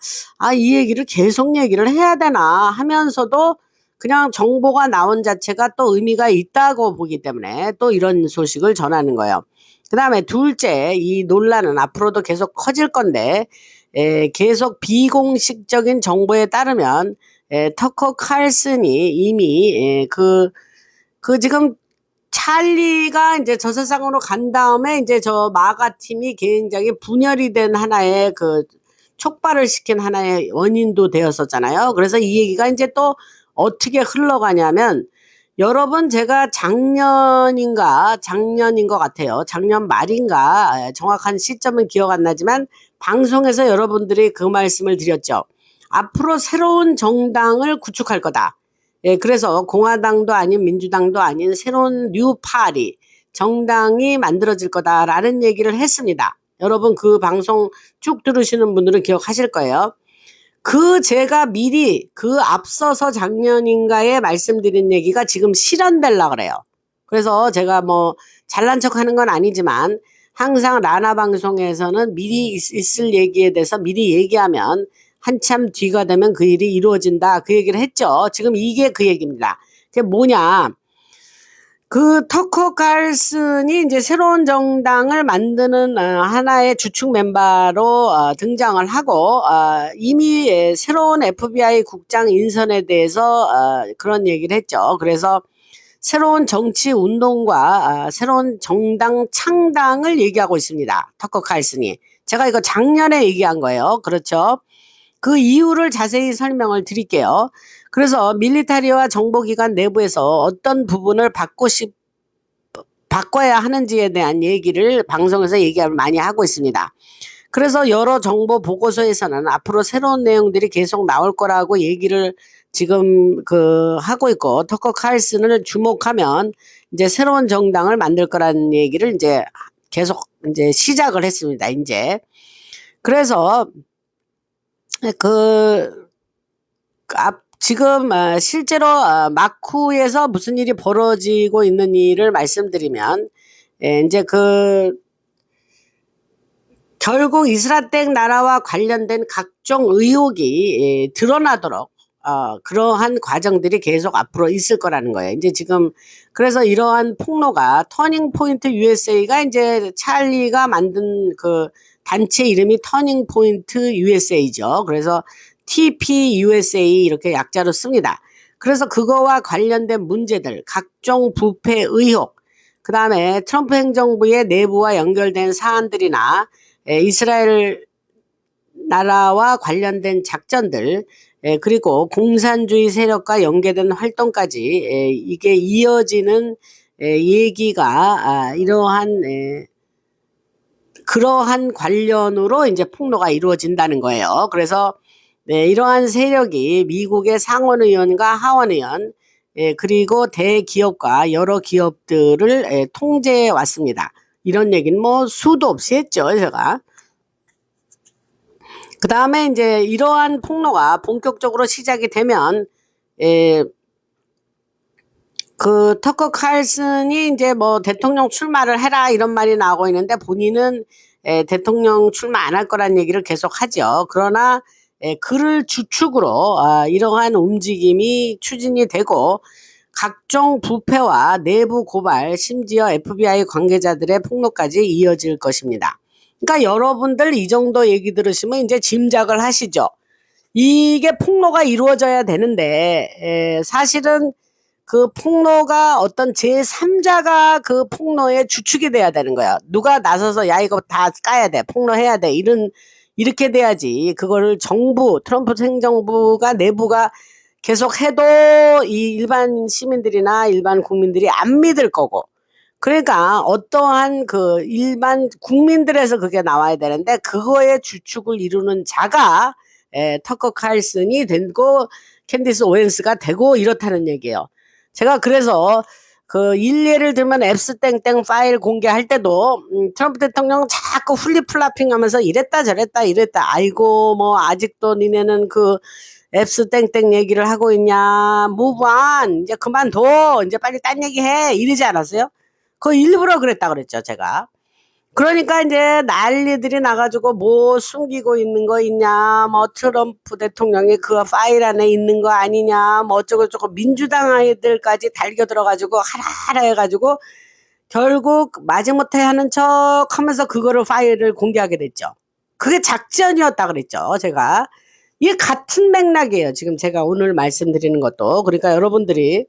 이 얘기를 계속 얘기를 해야 되나 하면서도 그냥 정보가 나온 자체가 또 의미가 있다고 보기 때문에 또 이런 소식을 전하는 거예요. 그 다음에 둘째, 이 논란은 앞으로도 계속 커질 건데, 계속 비공식적인 정보에 따르면 터커 칼슨이 이미 지금 찰리가 이제 저 세상으로 간 다음에 이제 저 마가 팀이 굉장히 분열이 된 하나의 촉발을 시킨 하나의 원인도 되었었잖아요. 그래서 이 얘기가 이제 또 어떻게 흘러가냐면, 여러분 제가 작년인 것 같아요. 작년 말인가 정확한 시점은 기억 안 나지만 방송에서 여러분들이 그 말씀을 드렸죠. 앞으로 새로운 정당을 구축할 거다. 그래서 공화당도 아닌 민주당도 아닌 새로운 뉴파리 정당이 만들어질 거다라는 얘기를 했습니다. 여러분 그 방송 쭉 들으시는 분들은 기억하실 거예요. 제가 미리 앞서서 작년인가에 말씀드린 얘기가 지금 실현되려고 그래요. 그래서 제가 뭐 잘난 척 하는 건 아니지만 항상 라나 방송에서는 미리 있을 얘기에 대해서 미리 얘기하면 한참 뒤가 되면 그 일이 이루어진다, 그 얘기를 했죠. 지금 이게 그 얘기입니다. 그게 뭐냐, 터커 칼슨이 이제 새로운 정당을 만드는 하나의 주축 멤버로 등장을 하고, 이미 새로운 FBI 국장 인선에 대해서 그런 얘기를 했죠. 그래서 새로운 정치 운동과 새로운 정당 창당을 얘기하고 있습니다. 터커 칼슨이. 제가 이거 작년에 얘기한 거예요. 그렇죠. 그 이유를 자세히 설명을 드릴게요. 그래서 밀리터리와 정보기관 내부에서 어떤 부분을 바꿔야 하는지에 대한 얘기를 방송에서 얘기를 많이 하고 있습니다. 그래서 여러 정보 보고서에서는 앞으로 새로운 내용들이 계속 나올 거라고 얘기를 지금 하고 있고, 터커 칼슨을 주목하면 이제 새로운 정당을 만들 거라는 얘기를 이제 계속 이제 시작을 했습니다. 이제 그래서 지금 실제로 마쿠에서 무슨 일이 벌어지고 있는 일을 말씀드리면, 이제 결국 이스라엘 나라와 관련된 각종 의혹이 드러나도록 그러한 과정들이 계속 앞으로 있을 거라는 거예요. 이제 지금 그래서 이러한 폭로가 터닝 포인트 USA가 이제 찰리가 만든 단체 이름이 터닝 포인트 USA죠. 그래서 TPUSA 이렇게 약자로 씁니다. 그래서 그거와 관련된 문제들, 각종 부패 의혹, 그 다음에 트럼프 행정부의 내부와 연결된 사안들이나 이스라엘 나라와 관련된 작전들, 그리고 공산주의 세력과 연계된 활동까지 이게 이어지는 얘기가 그러한 관련으로 이제 폭로가 이루어진다는 거예요. 그래서 이러한 세력이 미국의 상원의원과 하원의원, 그리고 대기업과 여러 기업들을 통제해 왔습니다. 이런 얘기는 뭐 수도 없이 했죠, 제가. 그 다음에 이제 이러한 폭로가 본격적으로 시작이 되면, 터커 칼슨이 이제 뭐 대통령 출마를 해라 이런 말이 나오고 있는데, 본인은 대통령 출마 안 할 거란 얘기를 계속 하죠. 그러나 그를 주축으로 이러한 움직임이 추진이 되고, 각종 부패와 내부 고발, 심지어 FBI 관계자들의 폭로까지 이어질 것입니다. 그러니까 여러분들 이 정도 얘기 들으시면 이제 짐작을 하시죠. 이게 폭로가 이루어져야 되는데, 사실은 그 폭로가 어떤 제3자가 그 폭로의 주축이 돼야 되는 거예요. 누가 나서서 야 이거 다 까야 돼, 폭로해야 돼, 이렇게 돼야지. 그거를 정부, 트럼프 행정부가 내부가 계속 해도 이 일반 시민들이나 일반 국민들이 안 믿을 거고. 그러니까 어떠한 그 일반 국민들에서 그게 나와야 되는데 그거의 주축을 이루는 자가 터커 칼슨이 되고 캔디스 오웬스가 되고 이렇다는 얘기예요. 제가 그래서 그 일례를 들면 앱스 땡땡 파일 공개할 때도 트럼프 대통령 자꾸 훌리플라핑 하면서 이랬다 저랬다 이랬다. 아이고 뭐 아직도 니네는 그 앱스 땡땡 얘기를 하고 있냐. move on. 이제 그만둬. 이제 빨리 딴 얘기해. 이러지 않았어요? 그거 일부러 그랬다 그랬죠, 제가. 그러니까 이제 난리들이 나가지고 뭐 숨기고 있는 거 있냐, 뭐 트럼프 대통령이 그 파일 안에 있는 거 아니냐, 뭐 어쩌고저쩌고 민주당 아이들까지 달겨 들어가지고 하라하라 해가지고 결국 마지못해 하는 척 하면서 그거를 파일을 공개하게 됐죠. 그게 작전이었다 그랬죠, 제가. 이게 같은 맥락이에요, 지금 제가 오늘 말씀드리는 것도. 그러니까 여러분들이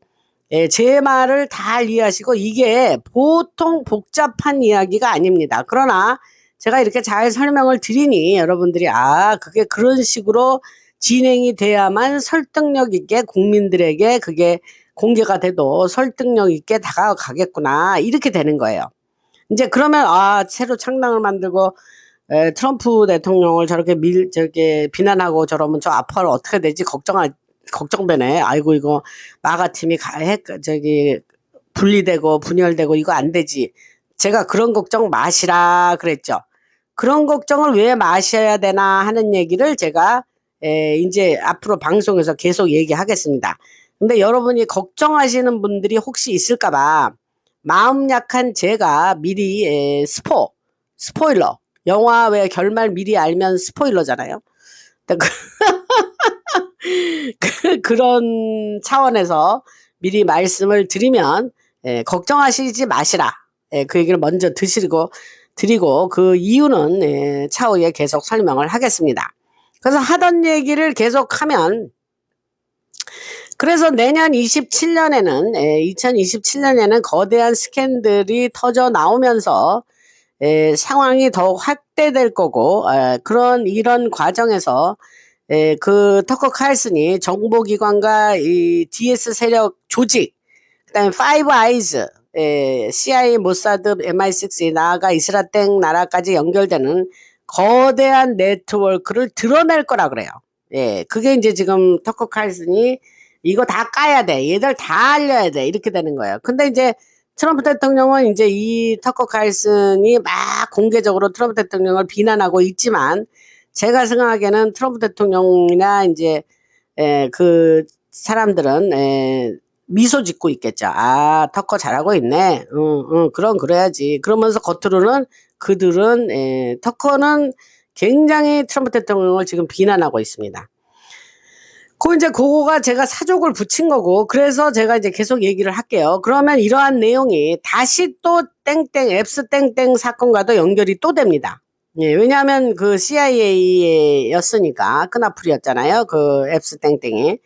제 말을 잘 이해하시고 이게 보통 복잡한 이야기가 아닙니다. 그러나 제가 이렇게 잘 설명을 드리니 여러분들이 그게 그런 식으로 진행이 돼야만 설득력 있게 국민들에게 그게 공개가 돼도 설득력 있게 다가가겠구나 이렇게 되는 거예요. 이제 그러면 새로 창당을 만들고 트럼프 대통령을 저렇게 비난하고 저러면 저 앞으로 어떻게 되지 걱정되네. 아이고 이거 마가팀이 분리되고 분열되고 이거 안 되지. 제가 그런 걱정 마시라 그랬죠. 그런 걱정을 왜 마셔야 되나 하는 얘기를 제가 이제 앞으로 방송에서 계속 얘기하겠습니다. 근데 여러분이 걱정하시는 분들이 혹시 있을까 봐 마음 약한 제가 미리 스포일러 영화 왜 결말 미리 알면 스포일러잖아요. 그런 차원에서 미리 말씀을 드리면 걱정하시지 마시라. 그 얘기를 먼저 드리고 그 이유는 차후에 계속 설명을 하겠습니다. 그래서 하던 얘기를 계속하면 그래서 내년 2027년에는 거대한 스캔들이 터져 나오면서 상황이 더욱 확대될 거고 이런 과정에서 그 터커 칼슨이 정보기관과 이 DS 세력 조직 그다음에 파이브 아이즈 CIA, 모사드, MI6 나아가 이스라엘 나라까지 연결되는 거대한 네트워크를 드러낼 거라 그래요. 그게 이제 지금 터커 칼슨이 이거 다 까야 돼. 얘들 다 알려야 돼. 이렇게 되는 거예요. 근데 이제 트럼프 대통령은 이제 이 터커 칼슨이 막 공개적으로 트럼프 대통령을 비난하고 있지만 제가 생각하기에는 트럼프 대통령이나 이제 그 사람들은 미소 짓고 있겠죠. 터커 잘하고 있네. 그럼 그래야지. 그러면서 겉으로는 그들은 터커는 굉장히 트럼프 대통령을 지금 비난하고 있습니다. 그거가 제가 사족을 붙인 거고, 그래서 제가 이제 계속 얘기를 할게요. 그러면 이러한 내용이 다시 또 앱스 땡땡 사건과도 연결이 또 됩니다. 왜냐하면 그 CIA였으니까, 끈앞풀이였잖아요. 그 앱스 땡땡이.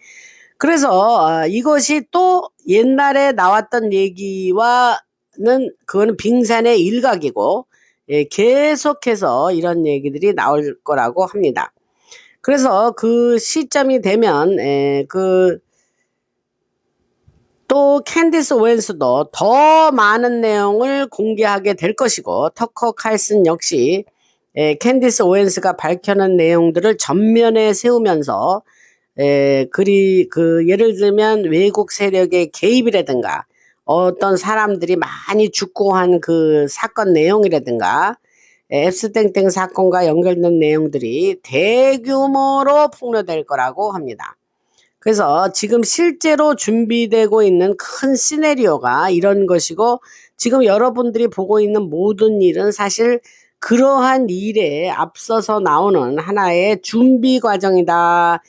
그래서 이것이 또 옛날에 나왔던 얘기와는 그거는 빙산의 일각이고, 계속해서 이런 얘기들이 나올 거라고 합니다. 그래서 그 시점이 되면 또 캔디스 오웬스도 더 많은 내용을 공개하게 될 것이고 터커 칼슨 역시 캔디스 오웬스가 밝혀낸 내용들을 전면에 세우면서 예를 들면 외국 세력의 개입이라든가 어떤 사람들이 많이 죽고 한 그 사건 내용이라든가 앱스땡땡 사건과 연결된 내용들이 대규모로 폭로될 거라고 합니다. 그래서 지금 실제로 준비되고 있는 큰 시나리오가 이런 것이고 지금 여러분들이 보고 있는 모든 일은 사실 그러한 일에 앞서서 나오는 하나의 준비 과정이다.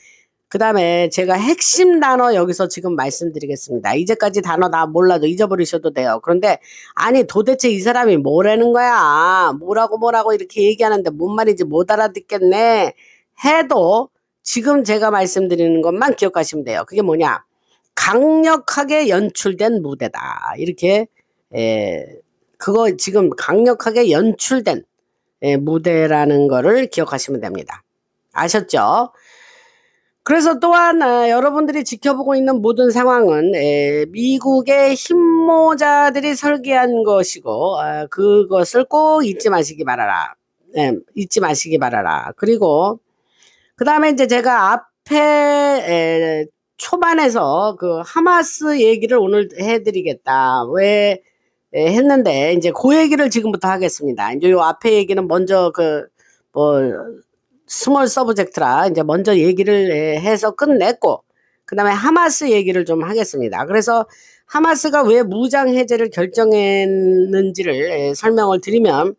그 다음에 제가 핵심 단어 여기서 지금 말씀드리겠습니다. 이제까지 단어 다 몰라도 잊어버리셔도 돼요. 그런데 아니 도대체 이 사람이 뭐라는 거야. 뭐라고 이렇게 얘기하는데 뭔 말인지 못 알아듣겠네 해도 지금 제가 말씀드리는 것만 기억하시면 돼요. 그게 뭐냐. 강력하게 연출된 무대다. 이렇게 그거 지금 강력하게 연출된 무대라는 거를 기억하시면 됩니다. 아셨죠? 그래서 또한 여러분들이 지켜보고 있는 모든 상황은 미국의 힘모자들이 설계한 것이고 그것을 꼭 잊지 마시기 바라라. 잊지 마시기 바라라. 그리고 그 다음에 이제 제가 앞에 초반에서 그 하마스 얘기를 오늘 해드리겠다. 왜 했는데 이제 그 얘기를 지금부터 하겠습니다. 이제 요 앞에 얘기는 먼저 뭐 스몰 서브젝트라 이제 먼저 얘기를 해서 끝냈고 그다음에 하마스 얘기를 좀 하겠습니다. 그래서 하마스가 왜 무장 해제를 결정했는지를 설명을 드리면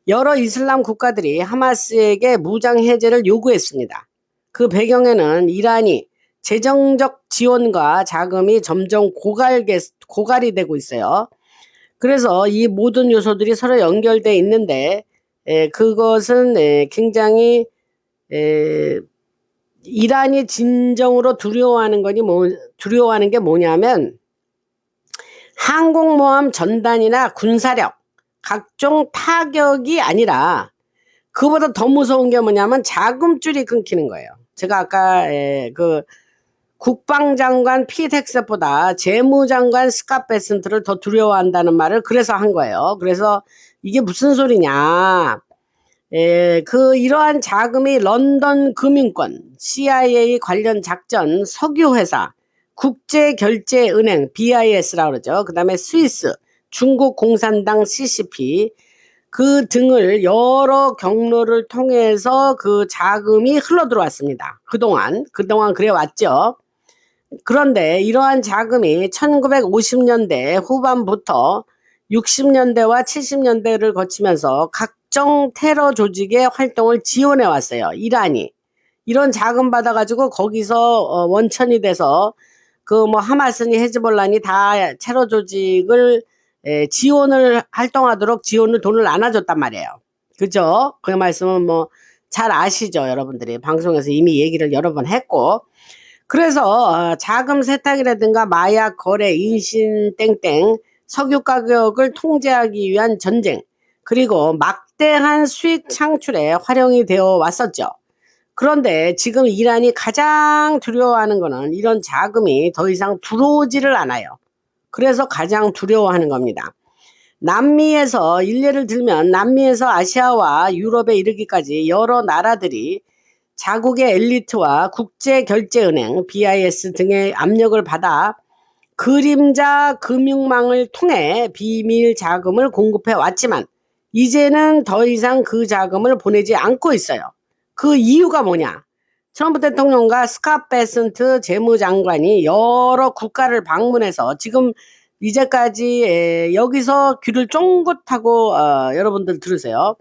여러 이슬람 국가들이 하마스에게 무장 해제를 요구했습니다. 그 배경에는 이란이 재정적 지원과 자금이 점점 고갈이 되고 있어요. 그래서 이 모든 요소들이 서로 연결돼 있는데 그것은 굉장히 이란이 진정으로 두려워하는 게 뭐냐면 항공모함 전단이나 군사력, 각종 타격이 아니라 그보다 더 무서운 게 뭐냐면 자금줄이 끊기는 거예요. 제가 아까 그 국방장관 피텍스보다 재무장관 스캇 베센트를 더 두려워한다는 말을 그래서 한 거예요. 그래서 이게 무슨 소리냐. 이러한 자금이 런던 금융권, CIA 관련 작전, 석유회사, 국제결제은행, BIS라고 그러죠. 그 다음에 스위스, 중국 공산당 CCP, 그 등을 여러 경로를 통해서 그 자금이 흘러 들어왔습니다. 그동안 그래 왔죠. 그런데 이러한 자금이 1950년대 후반부터 60년대와 70년대를 거치면서 각종 테러 조직의 활동을 지원해 왔어요. 이란이. 이런 자금 받아가지고 거기서 원천이 돼서 그 뭐 하마스니 헤즈볼라니 다 테러 조직을 지원을 활동하도록 돈을 나눠줬단 말이에요. 그죠? 그 말씀은 뭐 잘 아시죠? 여러분들이 방송에서 이미 얘기를 여러 번 했고 그래서 자금 세탁이라든가 마약 거래, 인신 땡땡, 석유 가격을 통제하기 위한 전쟁, 그리고 막대한 수익 창출에 활용이 되어 왔었죠. 그런데 지금 이란이 가장 두려워하는 거는 이런 자금이 더 이상 들어오지를 않아요. 그래서 가장 두려워하는 겁니다. 남미에서 일례를 들면 남미에서 아시아와 유럽에 이르기까지 여러 나라들이 자국의 엘리트와 국제결제은행 BIS 등의 압력을 받아 그림자 금융망을 통해 비밀 자금을 공급해 왔지만 이제는 더 이상 그 자금을 보내지 않고 있어요. 그 이유가 뭐냐? 트럼프 대통령과 스캇 베센트 재무장관이 여러 국가를 방문해서 지금 이제까지 여기서 귀를 쫑긋하고 여러분들 들으세요.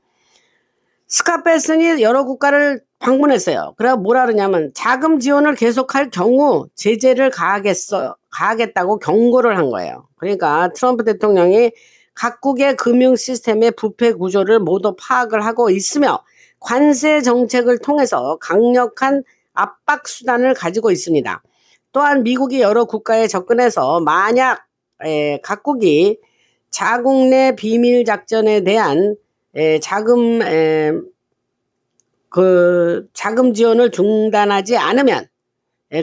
스캇 베센이 여러 국가를 방문했어요. 그래 뭐라 그러냐면 자금 지원을 계속할 경우 제재를 가하겠다고 경고를 한 거예요. 그러니까 트럼프 대통령이 각국의 금융 시스템의 부패 구조를 모두 파악을 하고 있으며 관세 정책을 통해서 강력한 압박 수단을 가지고 있습니다. 또한 미국이 여러 국가에 접근해서 만약 각국이 자국 내 비밀 작전에 대한 자금 지원을 중단하지 않으면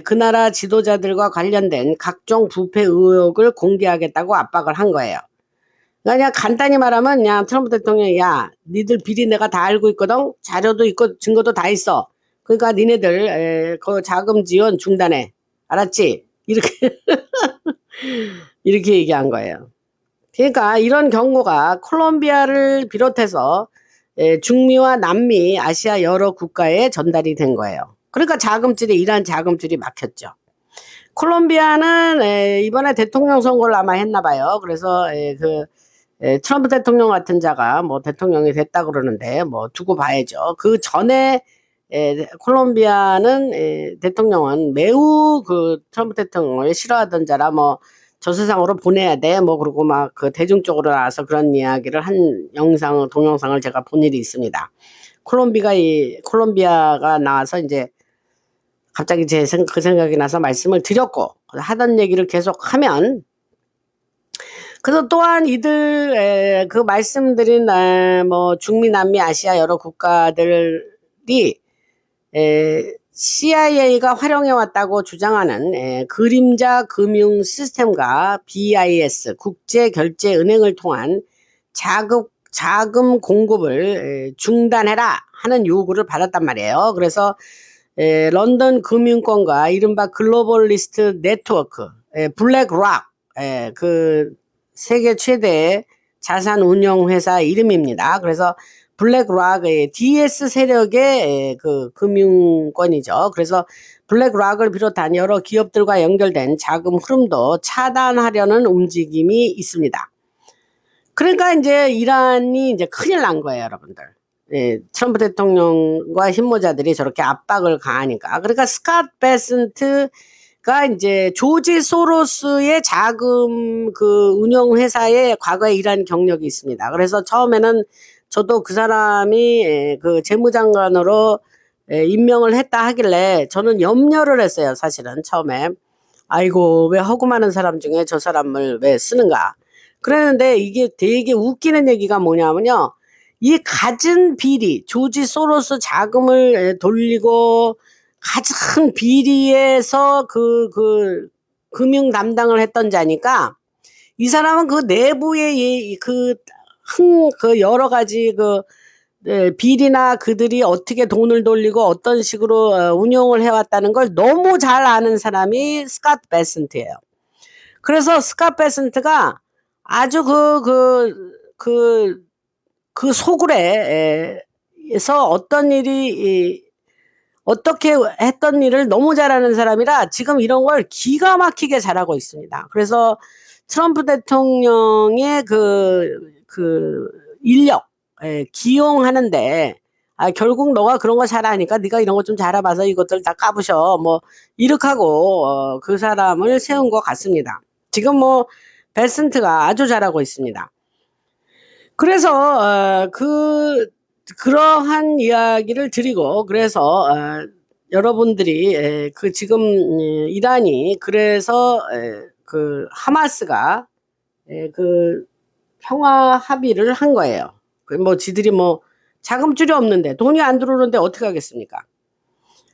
그 나라 지도자들과 관련된 각종 부패 의혹을 공개하겠다고 압박을 한 거예요. 그냥 간단히 말하면 그냥 트럼프 대통령이 야 니들 비리 내가 다 알고 있거든. 자료도 있고 증거도 다 있어. 그러니까 니네들 그 자금 지원 중단해. 알았지? 이렇게 이렇게 얘기한 거예요. 그러니까 이런 경고가 콜롬비아를 비롯해서 중미와 남미, 아시아 여러 국가에 전달이 된 거예요. 그러니까 이란 자금줄이 막혔죠. 콜롬비아는 이번에 대통령 선거를 아마 했나 봐요. 그래서 트럼프 대통령 같은 자가 뭐 대통령이 됐다 그러는데 뭐 두고 봐야죠. 그 전에 콜롬비아는 대통령은 매우 그 트럼프 대통령을 싫어하던 자라 뭐 저 세상으로 보내야 돼 뭐 그러고 막 그 대중적으로 나와서 그런 이야기를 한 동영상을 제가 본 일이 있습니다. 콜롬비아가 나와서 이제 갑자기 그 생각이 나서 말씀을 드렸고 하던 얘기를 계속 하면 그래서 또한 이들 그 말씀드린 뭐 중미, 남미, 아시아 여러 국가들이 CIA가 활용해 왔다고 주장하는 그림자 금융 시스템과 BIS 국제결제은행을 통한 자금 공급을 중단해라 하는 요구를 받았단 말이에요. 그래서 런던 금융권과 이른바 글로벌리스트 네트워크 블랙락 그 세계 최대 자산 운용 회사 이름입니다. 그래서 블랙락의 DS 세력의 그 금융권이죠. 그래서 블랙락을 비롯한 여러 기업들과 연결된 자금 흐름도 차단하려는 움직임이 있습니다. 그러니까 이제 이란이 이제 큰일 난 거예요, 여러분들. 트럼프 대통령과 힘모자들이 저렇게 압박을 가하니까. 그러니까 스캇 베센트가 이제 조지 소로스의 자금 그 운영 회사에 과거에 일한 경력이 있습니다. 그래서 처음에는 저도 그 사람이 그 재무장관으로 임명을 했다 하길래 저는 염려를 했어요, 사실은 처음에. 아이고, 왜 허구 많은 사람 중에 저 사람을 왜 쓰는가. 그랬는데 이게 되게 웃기는 얘기가 뭐냐면요. 이 갖은 비리, 조지 소로스 자금을 돌리고 가장 비리에서 그 금융 담당을 했던 자니까 이 사람은 그 내부의 그 여러 가지 비리나 그들이 어떻게 돈을 돌리고 어떤 식으로 운용을 해왔다는 걸 너무 잘 아는 사람이 스캇 베센트예요. 그래서 스캇 베센트가 아주 그 소굴에서 어떤 일이 어떻게 했던 일을 너무 잘 아는 사람이라 지금 이런 걸 기가 막히게 잘하고 있습니다. 그래서 트럼프 대통령의 그 인력 기용하는데 결국 너가 그런 거 잘 아니까 네가 이런 거 좀 잘 알아봐서 이것들 다 까부셔 뭐 이렇게 하고 그 사람을 세운 것 같습니다. 지금 뭐 베센트가 아주 잘하고 있습니다. 그래서 그러한 이야기를 드리고 그래서 여러분들이 그 지금 이란이 그래서 그 하마스가 그 평화 합의를 한 거예요. 뭐 지들이 뭐 자금줄이 없는데 돈이 안 들어오는데 어떻게 하겠습니까?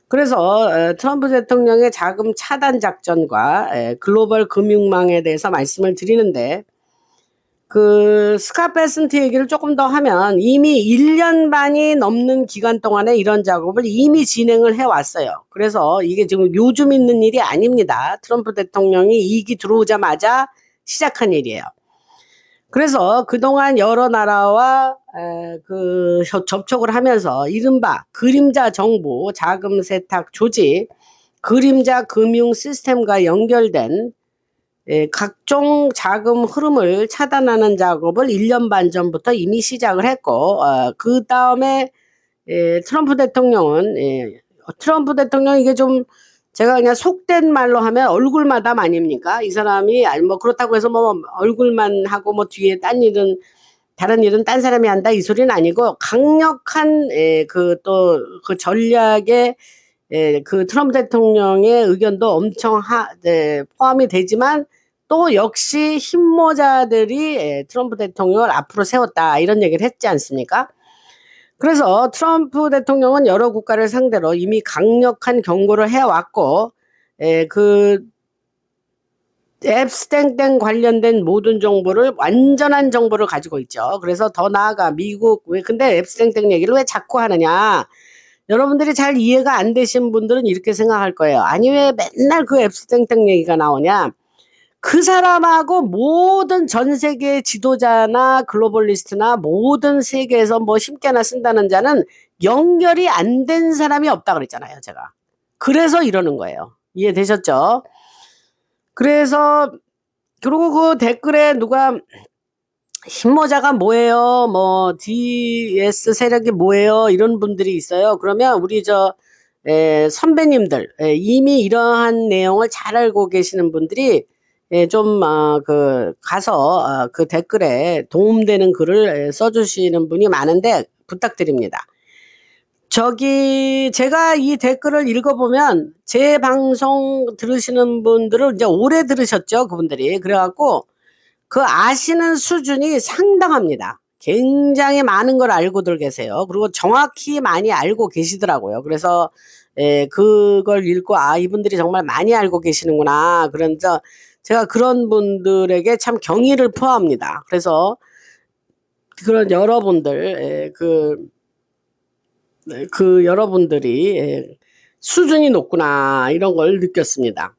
그래서 트럼프 대통령의 자금 차단 작전과 글로벌 금융망에 대해서 말씀을 드리는데 그 스캇 베센트 얘기를 조금 더 하면 이미 1년 반이 넘는 기간 동안에 이런 작업을 이미 진행을 해왔어요. 그래서 이게 지금 요즘 있는 일이 아닙니다. 트럼프 대통령이 2기 들어오자마자 시작한 일이에요. 그래서 그동안 여러 나라와 그 접촉을 하면서 이른바 그림자 정보 자금 세탁 조직 그림자 금융 시스템과 연결된 각종 자금 흐름을 차단하는 작업을 1년 반 전부터 이미 시작을 했고 그 다음에 트럼프 대통령은 트럼프 대통령 이게 좀 제가 그냥 속된 말로 하면 얼굴마담 아닙니까? 이 사람이 아니 뭐 그렇다고 해서 뭐 얼굴만 하고 뭐 뒤에 다른 일은 딴 사람이 한다 이 소리는 아니고 강력한 그 또 그 전략에 그 트럼프 대통령의 의견도 엄청 포함이 되지만 또 역시 힘모자들이 트럼프 대통령을 앞으로 세웠다 이런 얘기를 했지 않습니까? 그래서 트럼프 대통령은 여러 국가를 상대로 이미 강력한 경고를 해왔고 그 앱스탱땡 관련된 모든 정보를 완전한 정보를 가지고 있죠. 그래서 더 나아가 미국 근데 앱스탱땡 얘기를 왜 자꾸 하느냐. 여러분들이 잘 이해가 안 되신 분들은 이렇게 생각할 거예요. 아니 왜 맨날 그 앱스탱땡 얘기가 나오냐. 그 사람하고 모든 전 세계 지도자나 글로벌리스트나 모든 세계에서 뭐 심께나 쓴다는 자는 연결이 안 된 사람이 없다 그랬잖아요, 제가. 그래서 이러는 거예요. 이해되셨죠? 그래서 그리고 그 댓글에 누가 힘모자가 뭐예요? 뭐 DS 세력이 뭐예요? 이런 분들이 있어요. 그러면 우리 선배님들 이미 이러한 내용을 잘 알고 계시는 분들이 좀 가서 그 댓글에 도움되는 글을 써주시는 분이 많은데 부탁드립니다. 제가 이 댓글을 읽어보면 제 방송 들으시는 분들을 이제 오래 들으셨죠, 그분들이. 그래갖고 그 아시는 수준이 상당합니다. 굉장히 많은 걸 알고들 계세요. 그리고 정확히 많이 알고 계시더라고요. 그래서 그걸 읽고 '아 이분들이 정말 많이 알고 계시는구나.' 그러면서 제가 그런 분들에게 참 경의를 표합니다. 그래서 그런 여러분들 그 여러분들이 수준이 높구나 이런 걸 느꼈습니다.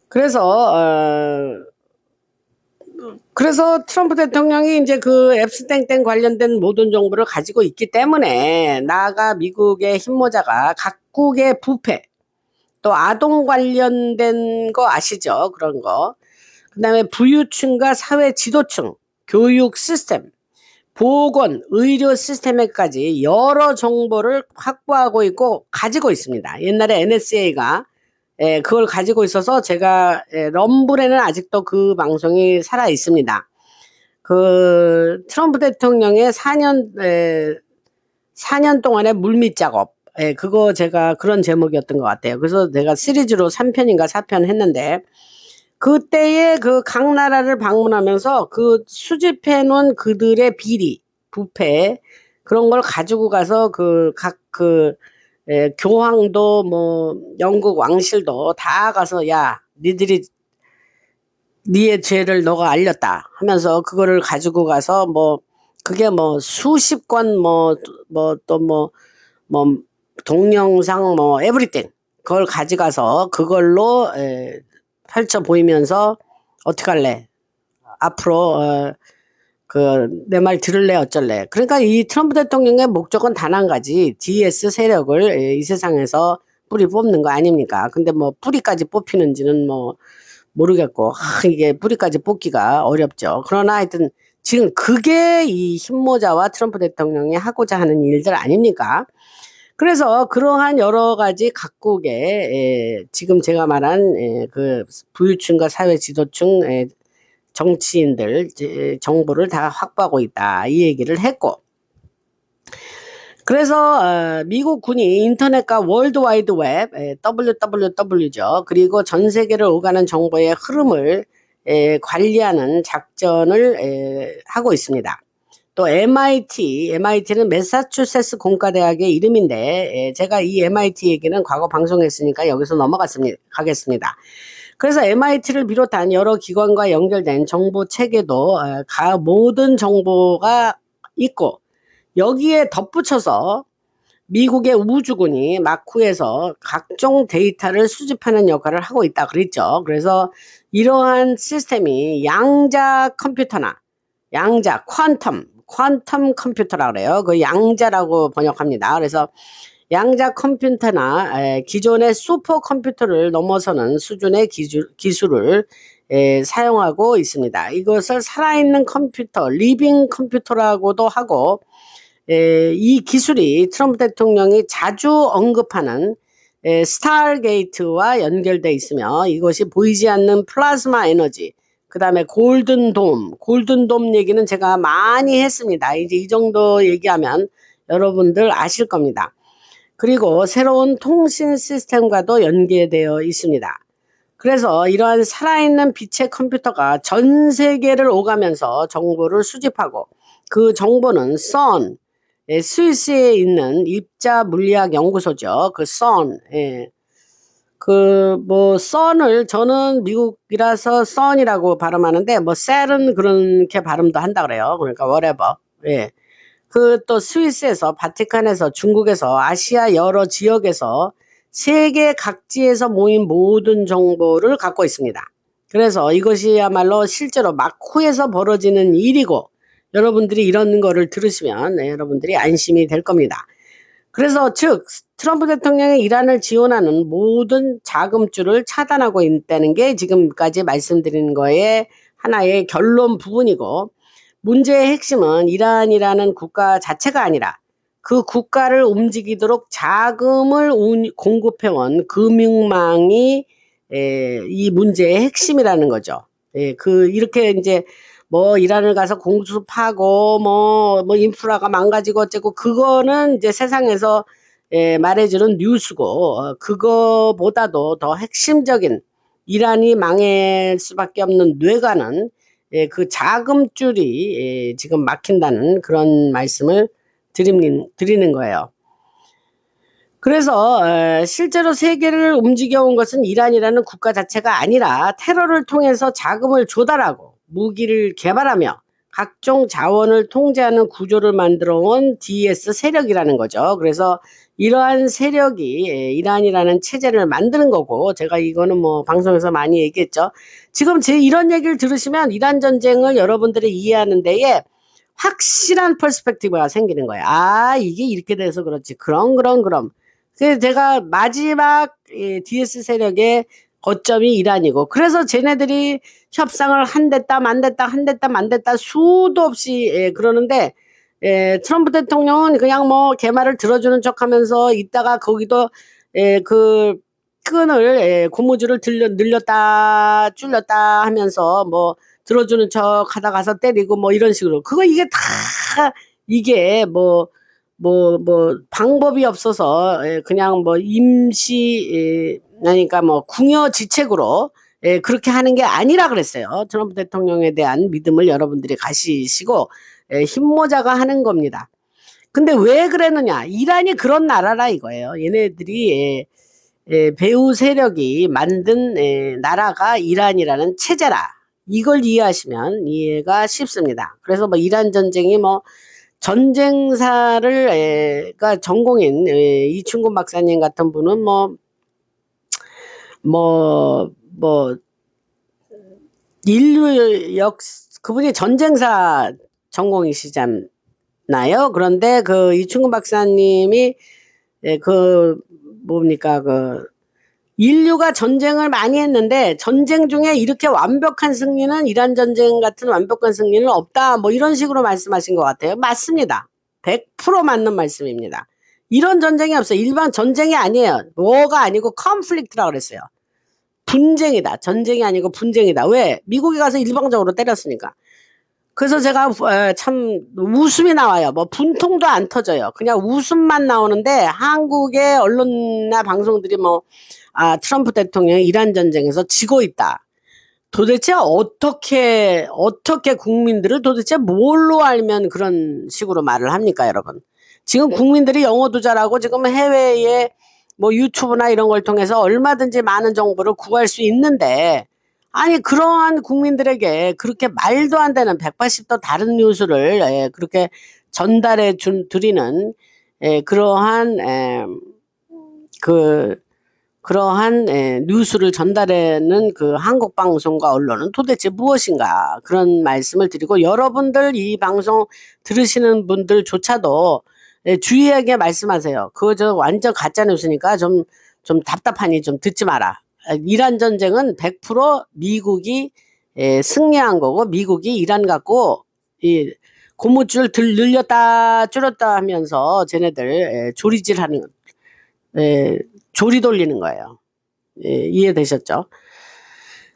그래서 트럼프 대통령이 이제 그 앱스땡땡 관련된 모든 정보를 가지고 있기 때문에 나아가 미국의 힘모자가 각국의 부패 또 아동 관련된 거 아시죠? 그런 거. 그다음에 부유층과 사회 지도층, 교육 시스템, 보건, 의료 시스템에까지 여러 정보를 확보하고 있고 가지고 있습니다. 옛날에 NSA가 그걸 가지고 있어서 제가 럼블에는 아직도 그 방송이 살아 있습니다. 그 트럼프 대통령의 4년 동안의 물밑 작업. 그거 제가 그런 제목이었던 것 같아요. 그래서 내가 시리즈로 3편인가 4편 했는데 그때에 그 각 나라를 방문하면서 그 수집해 놓은 그들의 비리, 부패 그런 걸 가지고 가서 교황도 뭐 영국 왕실도 다 가서 "야 니들이 니의 죄를 너가 알렸다." 하면서 그거를 가지고 가서 뭐 그게 뭐 수십 권 뭐 동영상 뭐 에브리띵 그걸 가져가서 그걸로 펼쳐 보이면서 "어떡할래? 앞으로 내 말 들을래 어쩔래?" 그러니까 이 트럼프 대통령의 목적은 단 한 가지 DS 세력을 이 세상에서 뿌리 뽑는 거 아닙니까? 근데 뭐 뿌리까지 뽑히는지는 뭐 모르겠고 이게 뿌리까지 뽑기가 어렵죠. 그러나 하여튼 지금 그게 이 힘모자와 트럼프 대통령이 하고자 하는 일들 아닙니까? 그래서 그러한 여러 가지 각국의 지금 제가 말한 그 부유층과 사회 지도층 정치인들 정보를 다 확보하고 있다 이 얘기를 했고 그래서 미국 군이 인터넷과 월드 와이드 웹 WWW죠. 그리고 전 세계를 오가는 정보의 흐름을 관리하는 작전을 하고 있습니다. 또 MIT는 매사추세츠 공과대학의 이름인데 제가 이 MIT 얘기는 과거 방송했으니까 여기서 가겠습니다. 그래서 MIT를 비롯한 여러 기관과 연결된 정보 체계도 모든 정보가 있고 여기에 덧붙여서 미국의 우주군이 마쿠에서 각종 데이터를 수집하는 역할을 하고 있다 그랬죠. 그래서 이러한 시스템이 양자 컴퓨터나 양자 퀀텀 컴퓨터라 그래요. 그 양자라고 번역합니다. 그래서 양자 컴퓨터나 기존의 슈퍼 컴퓨터를 넘어서는 수준의 기술을 사용하고 있습니다. 이것을 살아있는 컴퓨터, 리빙 컴퓨터라고도 하고 이 기술이 트럼프 대통령이 자주 언급하는 스타게이트와 연결돼 있으며 이것이 보이지 않는 플라즈마 에너지 그다음에 골든돔 얘기는 제가 많이 했습니다. 이제 이 정도 얘기하면 여러분들 아실 겁니다. 그리고 새로운 통신 시스템과도 연계되어 있습니다. 그래서 이러한 살아있는 빛의 컴퓨터가 전 세계를 오가면서 정보를 수집하고 그 정보는 CERN 스위스에 있는 입자 물리학 연구소죠. 그 CERN CERN을 저는 미국이라서 CERN이라고 발음하는데 뭐 셀은 그렇게 발음도 한다 그래요. 그러니까 whatever. 그 또 스위스에서 바티칸에서 중국에서 아시아 여러 지역에서 세계 각지에서 모인 모든 정보를 갖고 있습니다. 그래서 이것이야말로 실제로 마쿠에서 벌어지는 일이고 여러분들이 이런 거를 들으시면 여러분들이 안심이 될 겁니다. 그래서 즉 트럼프 대통령이 이란을 지원하는 모든 자금줄을 차단하고 있다는 게 지금까지 말씀드린 거의 하나의 결론 부분이고 문제의 핵심은 이란이라는 국가 자체가 아니라 그 국가를 움직이도록 자금을 공급해온 금융망이 이 문제의 핵심이라는 거죠. 이렇게 이제 뭐 이란을 가서 공습하고 뭐 인프라가 망가지고 어쩌고 그거는 이제 세상에서 말해주는 뉴스고 그거보다도 더 핵심적인 이란이 망할 수밖에 없는 뇌관은 그 자금줄이 지금 막힌다는 그런 말씀을 드리는 거예요. 그래서 실제로 세계를 움직여온 것은 이란이라는 국가 자체가 아니라 테러를 통해서 자금을 조달하고 무기를 개발하며 각종 자원을 통제하는 구조를 만들어 온 DS 세력이라는 거죠. 그래서 이러한 세력이 이란이라는 체제를 만드는 거고, 제가 이거는 뭐 방송에서 많이 얘기했죠. 지금 제 이런 얘기를 들으시면 이란 전쟁을 여러분들이 이해하는 데에 확실한 퍼스펙티브가 생기는 거예요. 아, 이게 이렇게 돼서 그렇지. 그럼. 그래서 제가 마지막 DS 세력의 거점이 이란이고, 그래서 쟤네들이 협상을 한댔다 만댔다 수도 없이 그러는데, 트럼프 대통령은 그냥 뭐 개말을 들어주는 척하면서 있다가 거기도 그 끈을 고무줄을 늘렸다 줄였다 하면서 뭐 들어주는 척 하다 가서 때리고 뭐 이런 식으로, 그거 이게 다 이게 뭐 방법이 없어서 그냥 뭐 임시 그러니까 뭐 궁여지책으로 그렇게 하는 게 아니라 그랬어요. 트럼프 대통령에 대한 믿음을 여러분들이 가지시고 힘모자가 하는 겁니다. 근데 왜 그랬느냐? 이란이 그런 나라라 이거예요. 얘네들이 배후 세력이 만든 나라가 이란이라는 체제라. 이걸 이해하시면 이해가 쉽습니다. 그래서 뭐 이란 전쟁이 뭐 전쟁사를 가 전공인 이충근 박사님 같은 분은 뭐 인류 그분이 전쟁사 전공이시잖아요. 그런데 그 이충근 박사님이 뭡니까 인류가 전쟁을 많이 했는데 전쟁 중에 이렇게 완벽한 승리는 이란 전쟁 같은 완벽한 승리는 없다, 뭐 이런 식으로 말씀하신 것 같아요. 맞습니다. 100% 맞는 말씀입니다. 이런 전쟁이 없어요. 일반 전쟁이 아니에요. 워가 아니고 컨플릭트라고 그랬어요. 분쟁이다. 전쟁이 아니고 분쟁이다. 왜? 미국이 가서 일방적으로 때렸으니까. 그래서 제가 참 웃음이 나와요. 뭐 분통도 안 터져요. 그냥 웃음만 나오는데 한국의 언론이나 방송들이 트럼프 대통령이 이란 전쟁에서 지고 있다. 도대체 어떻게 국민들을 도대체 뭘로 알면 그런 식으로 말을 합니까, 여러분? 지금 국민들이 영어도 잘하고 지금 해외에 뭐 유튜브나 이런 걸 통해서 얼마든지 많은 정보를 구할 수 있는데, 아니 그러한 국민들에게 그렇게 말도 안 되는 180도 다른 뉴스를 그렇게 전달해 드리는 그러한 뉴스를 전달하는 그 한국 방송과 언론은 도대체 무엇인가, 그런 말씀을 드리고, 여러분들 이 방송 들으시는 분들조차도 주의하게 말씀하세요. 그거 저 완전 가짜 뉴스니까 좀 답답하니 좀 듣지 마라. 이란 전쟁은 100% 미국이 승리한 거고, 미국이 이란 갖고 이 고무줄 늘렸다 줄였다 하면서 쟤네들 조리질하는 조리 돌리는 거예요. 이해되셨죠?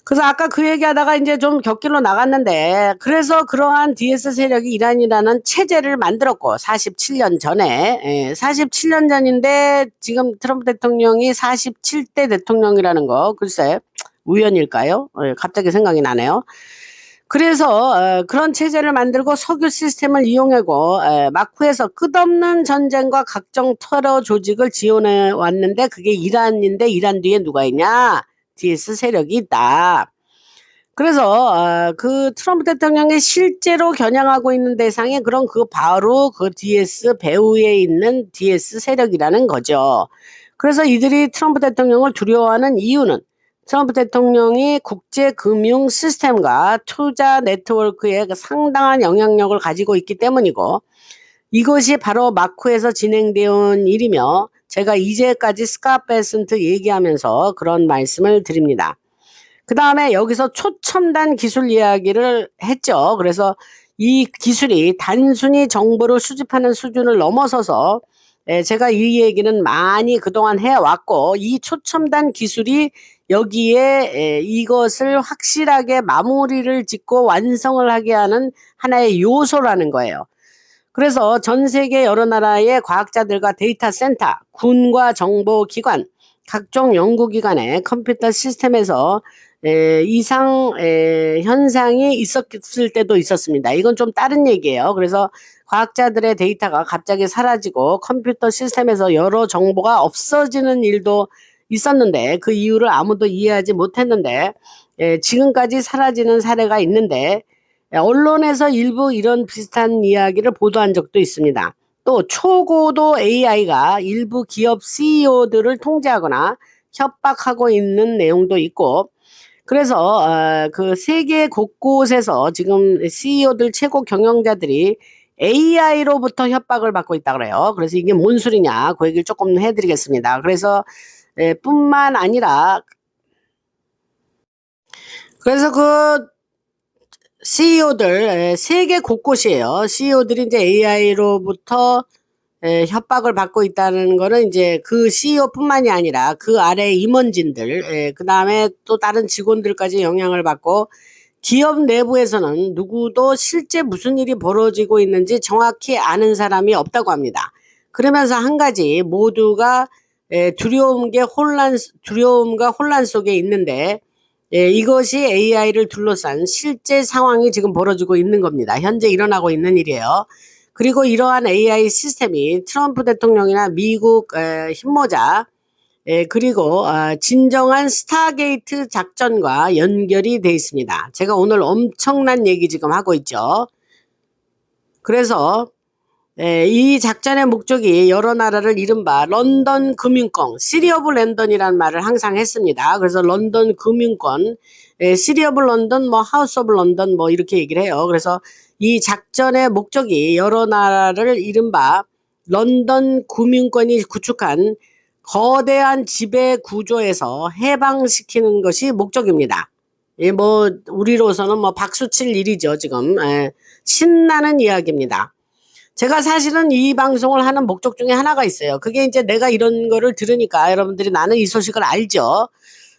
그래서 아까 그 얘기하다가 이제 좀 곁길로 나갔는데, 그래서 그러한 DS 세력이 이란이라는 체제를 만들었고, 47년 전에 47년 전인데 지금 트럼프 대통령이 47대 대통령이라는 거, 글쎄 우연일까요? 갑자기 생각이 나네요. 그래서 그런 체제를 만들고 석유 시스템을 이용하고 마쿠에서 끝없는 전쟁과 각종 테러 조직을 지원해 왔는데, 그게 이란인데 이란 뒤에 누가 있냐? DS 세력이 있다. 그래서 그 트럼프 대통령이 실제로 겨냥하고 있는 대상이 바로 그 DS 배후에 있는 DS 세력이라는 거죠. 그래서 이들이 트럼프 대통령을 두려워하는 이유는 트럼프 대통령이 국제 금융 시스템과 투자 네트워크에 상당한 영향력을 가지고 있기 때문이고, 이것이 바로 마쿠에서 진행되어 온 일이며, 제가 이제까지 스캇 베센트 얘기하면서 그런 말씀을 드립니다. 그 다음에 여기서 초첨단 기술 이야기를 했죠. 그래서 이 기술이 단순히 정보를 수집하는 수준을 넘어서서 제가 이 얘기는 많이 그동안 해왔고, 이 초첨단 기술이 여기에 이것을 확실하게 마무리를 짓고 완성을 하게 하는 하나의 요소라는 거예요. 그래서 전 세계 여러 나라의 과학자들과 데이터 센터, 군과 정보기관, 각종 연구기관의 컴퓨터 시스템에서 이상 현상이 있었을 때도 있었습니다. 이건 좀 다른 얘기예요. 그래서 과학자들의 데이터가 갑자기 사라지고 컴퓨터 시스템에서 여러 정보가 없어지는 일도 있었는데 그 이유를 아무도 이해하지 못했는데 지금까지 사라지는 사례가 있는데 언론에서 일부 이런 비슷한 이야기를 보도한 적도 있습니다. 또 초고도 AI가 일부 기업 CEO들을 통제하거나 협박하고 있는 내용도 있고 그래서 그 세계 곳곳에서 지금 CEO들 최고 경영자들이 AI로부터 협박을 받고 있다 그래요. 그래서 이게 뭔 소리냐 그 얘기를 조금 해드리겠습니다. 그래서 뿐만 아니라 그래서 그 CEO들 세계 곳곳이에요. CEO들이 이제 AI로부터 협박을 받고 있다는 거는 이제 그 CEO뿐만이 아니라 그 아래 임원진들, 그다음에 또 다른 직원들까지 영향을 받고 기업 내부에서는 누구도 실제 무슨 일이 벌어지고 있는지 정확히 아는 사람이 없다고 합니다. 그러면서 한 가지 모두가 두려움과 혼란 속에 있는데 이것이 AI를 둘러싼 실제 상황이 지금 벌어지고 있는 겁니다. 현재 일어나고 있는 일이에요. 그리고 이러한 AI 시스템이 트럼프 대통령이나 미국 힘모자 그리고 진정한 스타게이트 작전과 연결이 돼 있습니다. 제가 오늘 엄청난 얘기 지금 하고 있죠. 그래서 이 작전의 목적이 여러 나라를 이른바 런던 금융권, 시리 오브 런던이라는 말을 항상 했습니다. 그래서 런던 금융권, 시리 오브 런던, 뭐 하우스 오브 런던 뭐 이렇게 얘기를 해요. 그래서 이 작전의 목적이 여러 나라를 이른바 런던 금융권이 구축한 거대한 지배 구조에서 해방시키는 것이 목적입니다. 뭐 우리로서는 뭐 박수칠 일이죠. 지금 신나는 이야기입니다. 제가 사실은 이 방송을 하는 목적 중에 하나가 있어요. 그게 이제 내가 이런 거를 들으니까 여러분들이 나는 이 소식을 알죠.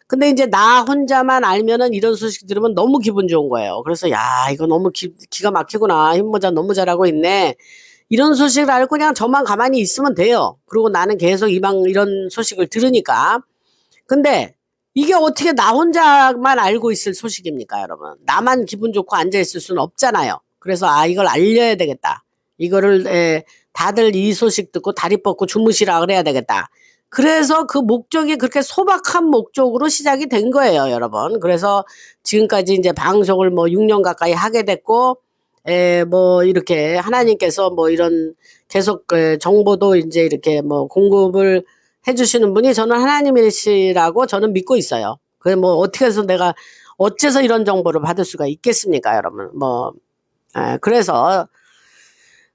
근데 이제 나 혼자만 알면은 이런 소식 들으면 너무 기분 좋은 거예요. 그래서 야, 이거 너무 기가 막히구나. 힘모자 너무 잘하고 있네. 이런 소식을 알고 그냥 저만 가만히 있으면 돼요. 그리고 나는 계속 이런 소식을 들으니까. 근데 이게 어떻게 나 혼자만 알고 있을 소식입니까, 여러분? 나만 기분 좋고 앉아 있을 수는 없잖아요. 그래서 이걸 알려야 되겠다. 이거를 다들 이 소식 듣고 다리 뻗고 주무시라 그래야 되겠다. 그래서 그 목적이 그렇게 소박한 목적으로 시작이 된 거예요, 여러분. 그래서 지금까지 이제 방송을 뭐 6년 가까이 하게 됐고, 뭐 이렇게 하나님께서 뭐 이런 계속 정보도 이제 이렇게 뭐 공급을 해주시는 분이 저는 하나님이시라고 저는 믿고 있어요. 그래 뭐 어떻게 해서 내가 어째서 이런 정보를 받을 수가 있겠습니까, 여러분? 뭐 그래서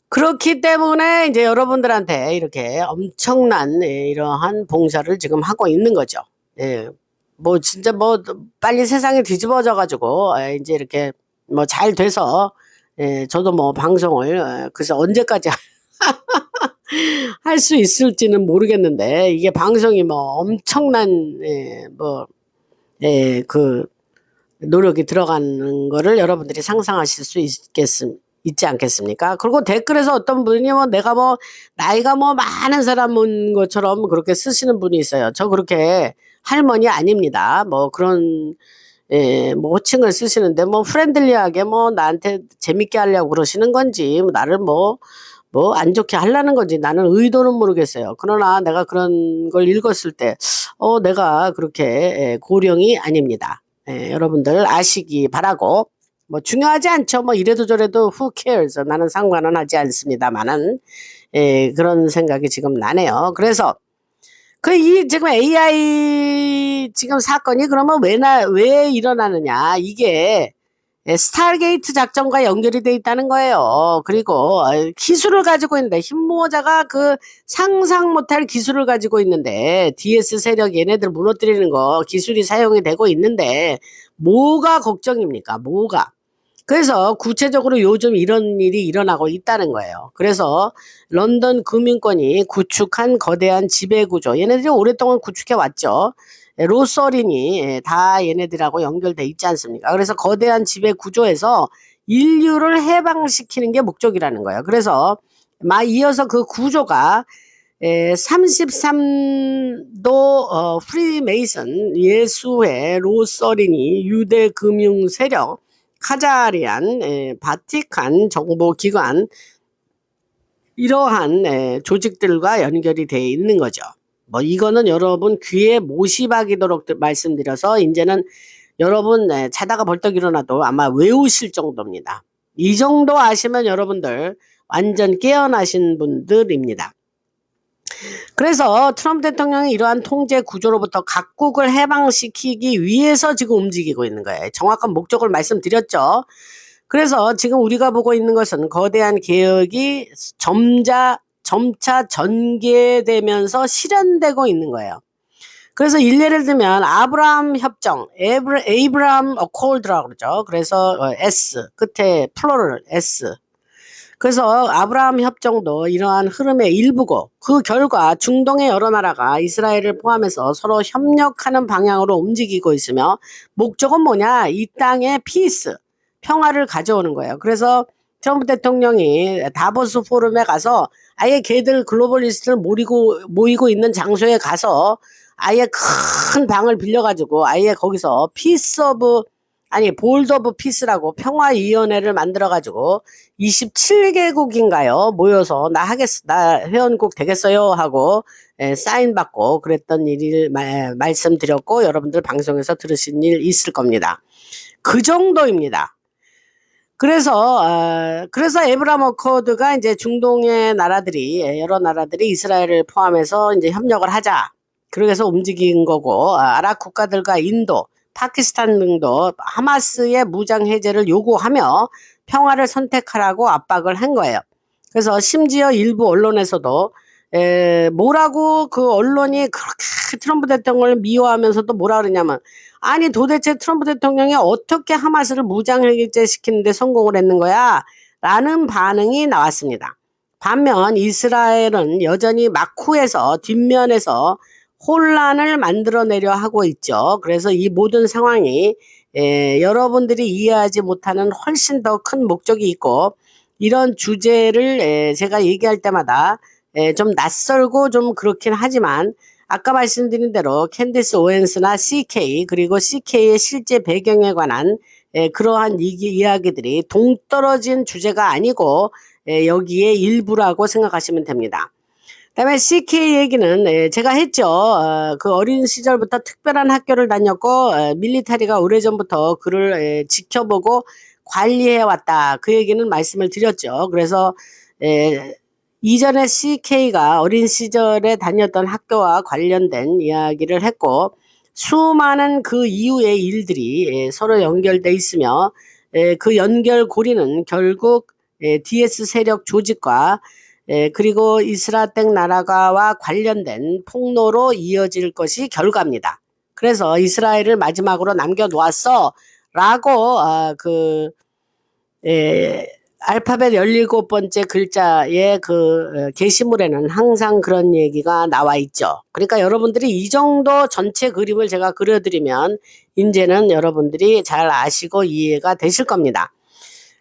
그렇기 때문에 이제 여러분들한테 이렇게 엄청난 이러한 봉사를 지금 하고 있는 거죠. 예. 뭐 진짜 뭐 빨리 세상이 뒤집어져 가지고 이제 이렇게 뭐 잘 돼서 저도 뭐 방송을 글쎄 언제까지 할 수 있을지는 모르겠는데 이게 방송이 뭐 엄청난 그 노력이 들어가는 거를 여러분들이 상상하실 수 있지 않겠습니까? 그리고 댓글에서 어떤 분이 뭐 내가 뭐 나이가 뭐 많은 사람인 것처럼 그렇게 쓰시는 분이 있어요. 저 그렇게 할머니 아닙니다. 뭐 그런 뭐 호칭을 쓰시는데 뭐 프렌들리하게 뭐 나한테 재밌게 하려고 그러시는 건지 뭐 나를 뭐 안 좋게 하려는 건지 나는 의도는 모르겠어요. 그러나 내가 그런 걸 읽었을 때 내가 그렇게 고령이 아닙니다. 여러분들 아시기 바라고 뭐 중요하지 않죠. 뭐 이래도 저래도 who cares 나는 상관은 하지 않습니다만은 그런 생각이 지금 나네요. 그래서 이 지금 AI 지금 사건이 그러면 왜 일어나느냐 이게 스타게이트 작전과 연결이 돼 있다는 거예요. 그리고 기술을 가지고 있는데 힘모자가 그 상상 못할 기술을 가지고 있는데 DS 세력 얘네들 무너뜨리는 거 기술이 사용이 되고 있는데 뭐가 걱정입니까? 뭐가? 그래서 구체적으로 요즘 이런 일이 일어나고 있다는 거예요. 그래서 런던 금융권이 구축한 거대한 지배구조 얘네들이 오랫동안 구축해 왔죠. 로서린이 다 얘네들하고 연결돼 있지 않습니까? 그래서 거대한 지배 구조에서 인류를 해방시키는 게 목적이라는 거예요. 그래서 막 이어서 그 구조가 33도 프리메이슨 예수회 로서린이 유대 금융 세력 카자리안 바티칸 정보기관 이러한 조직들과 연결이 되어 있는 거죠. 뭐 이거는 여러분 귀에 못이 박이도록 말씀드려서 이제는 여러분 자다가 벌떡 일어나도 아마 외우실 정도입니다. 이 정도 아시면 여러분들 완전 깨어나신 분들입니다. 그래서 트럼프 대통령이 이러한 통제 구조로부터 각국을 해방시키기 위해서 지금 움직이고 있는 거예요. 정확한 목적을 말씀드렸죠. 그래서 지금 우리가 보고 있는 것은 거대한 개혁이 점차 전개되면서 실현되고 있는 거예요. 그래서 일례를 들면 아브라함 협정, 에이브라함 어콜드라고 그러죠. 그래서 S 끝에 플로럴 S. 그래서 아브라함 협정도 이러한 흐름의 일부고 그 결과 중동의 여러 나라가 이스라엘을 포함해서 서로 협력하는 방향으로 움직이고 있으며 목적은 뭐냐? 이 땅에 피스, 평화를 가져오는 거예요. 그래서 트럼프 대통령이 다보스 포럼에 가서 아예 걔들 글로벌리스트를 모이고 있는 장소에 가서 아예 큰 방을 빌려가지고 아예 거기서 볼드 오브 피스라고 평화위원회를 만들어가지고 27개국인가요? 모여서 나 회원국 되겠어요? 하고 사인 받고 그랬던 일을 말씀드렸고 여러분들 방송에서 들으신 일 있을 겁니다. 그 정도입니다. 그래서 에브라함 어코드가 이제 중동의 나라들이 여러 나라들이 이스라엘을 포함해서 이제 협력을 하자. 그래서 움직인 거고 아랍 국가들과 인도, 파키스탄 등도 하마스의 무장 해제를 요구하며 평화를 선택하라고 압박을 한 거예요. 그래서 심지어 일부 언론에서도 뭐라고 그 언론이 그렇게 트럼프 대통령을 미워하면서도 뭐라 그러냐면 아니 도대체 트럼프 대통령이 어떻게 하마스를 무장 해제시키는데 성공을 했는 거야? 라는 반응이 나왔습니다. 반면 이스라엘은 여전히 마쿠에서 뒷면에서 혼란을 만들어내려 하고 있죠. 그래서 이 모든 상황이 여러분들이 이해하지 못하는 훨씬 더 큰 목적이 있고 이런 주제를 제가 얘기할 때마다 좀 낯설고 좀 그렇긴 하지만 아까 말씀드린 대로 캔디스 오웬스나 CK 그리고 CK의 실제 배경에 관한 그러한 이야기들이 동떨어진 주제가 아니고 여기에 일부라고 생각하시면 됩니다. 그다음에 CK 얘기는 제가 했죠. 그 어린 시절부터 특별한 학교를 다녔고 밀리터리가 오래전부터 그를 지켜보고 관리해왔다. 그 얘기는 말씀을 드렸죠. 그래서 이전에 CK가 어린 시절에 다녔던 학교와 관련된 이야기를 했고 수많은 그 이후의 일들이 서로 연결돼 있으며 그 연결고리는 결국 DS 세력 조직과 그리고 이스라엘 나라가와 관련된 폭로로 이어질 것이 결과입니다. 그래서 이스라엘을 마지막으로 남겨놓았어 라고 알파벳 17번째 글자의 그 게시물에는 항상 그런 얘기가 나와 있죠. 그러니까 여러분들이 이 정도 전체 그림을 제가 그려드리면 이제는 여러분들이 잘 아시고 이해가 되실 겁니다.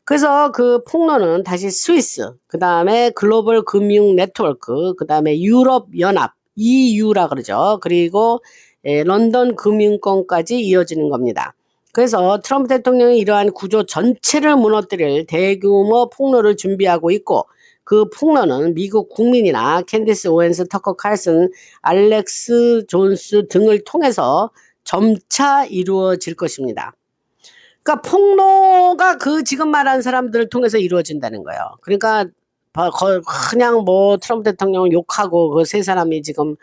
그래서 그 폭로는 다시 스위스, 그 다음에 글로벌 금융 네트워크, 그 다음에 유럽 연합, EU라 그러죠. 그리고 런던 금융권까지 이어지는 겁니다. 그래서 트럼프 대통령이 이러한 구조 전체를 무너뜨릴 대규모 폭로를 준비하고 있고 그 폭로는 미국 국민이나 캔디스 오웬스, 터커 칼슨, 알렉스 존스 등을 통해서 점차 이루어질 것입니다. 그러니까 폭로가 그 지금 말한 사람들을 통해서 이루어진다는 거예요. 그러니까 그냥 뭐 트럼프 대통령 욕하고 그 세 사람이 지금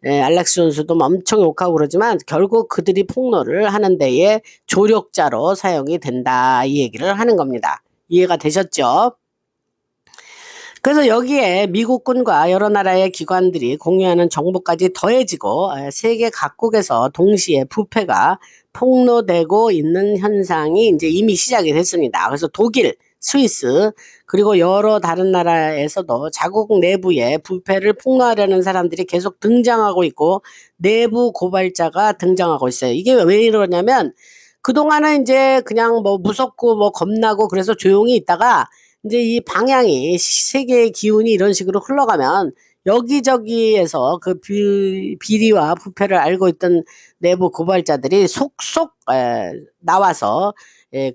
알렉스 존스도 엄청 욕하고 그러지만 결국 그들이 폭로를 하는 데에 조력자로 사용이 된다 이 얘기를 하는 겁니다. 이해가 되셨죠? 그래서 여기에 미국군과 여러 나라의 기관들이 공유하는 정보까지 더해지고 세계 각국에서 동시에 부패가 폭로되고 있는 현상이 이제 이미 시작이 됐습니다. 그래서 독일, 스위스 그리고 여러 다른 나라에서도 자국 내부에 부패를 폭로하려는 사람들이 계속 등장하고 있고 내부 고발자가 등장하고 있어요. 이게 왜 이러냐면 그동안은 이제 그냥 뭐 무섭고 뭐 겁나고 그래서 조용히 있다가 이제 이 방향이 세계의 기운이 이런 식으로 흘러가면 여기저기에서 그 비리와 부패를 알고 있던 내부 고발자들이 속속 나와서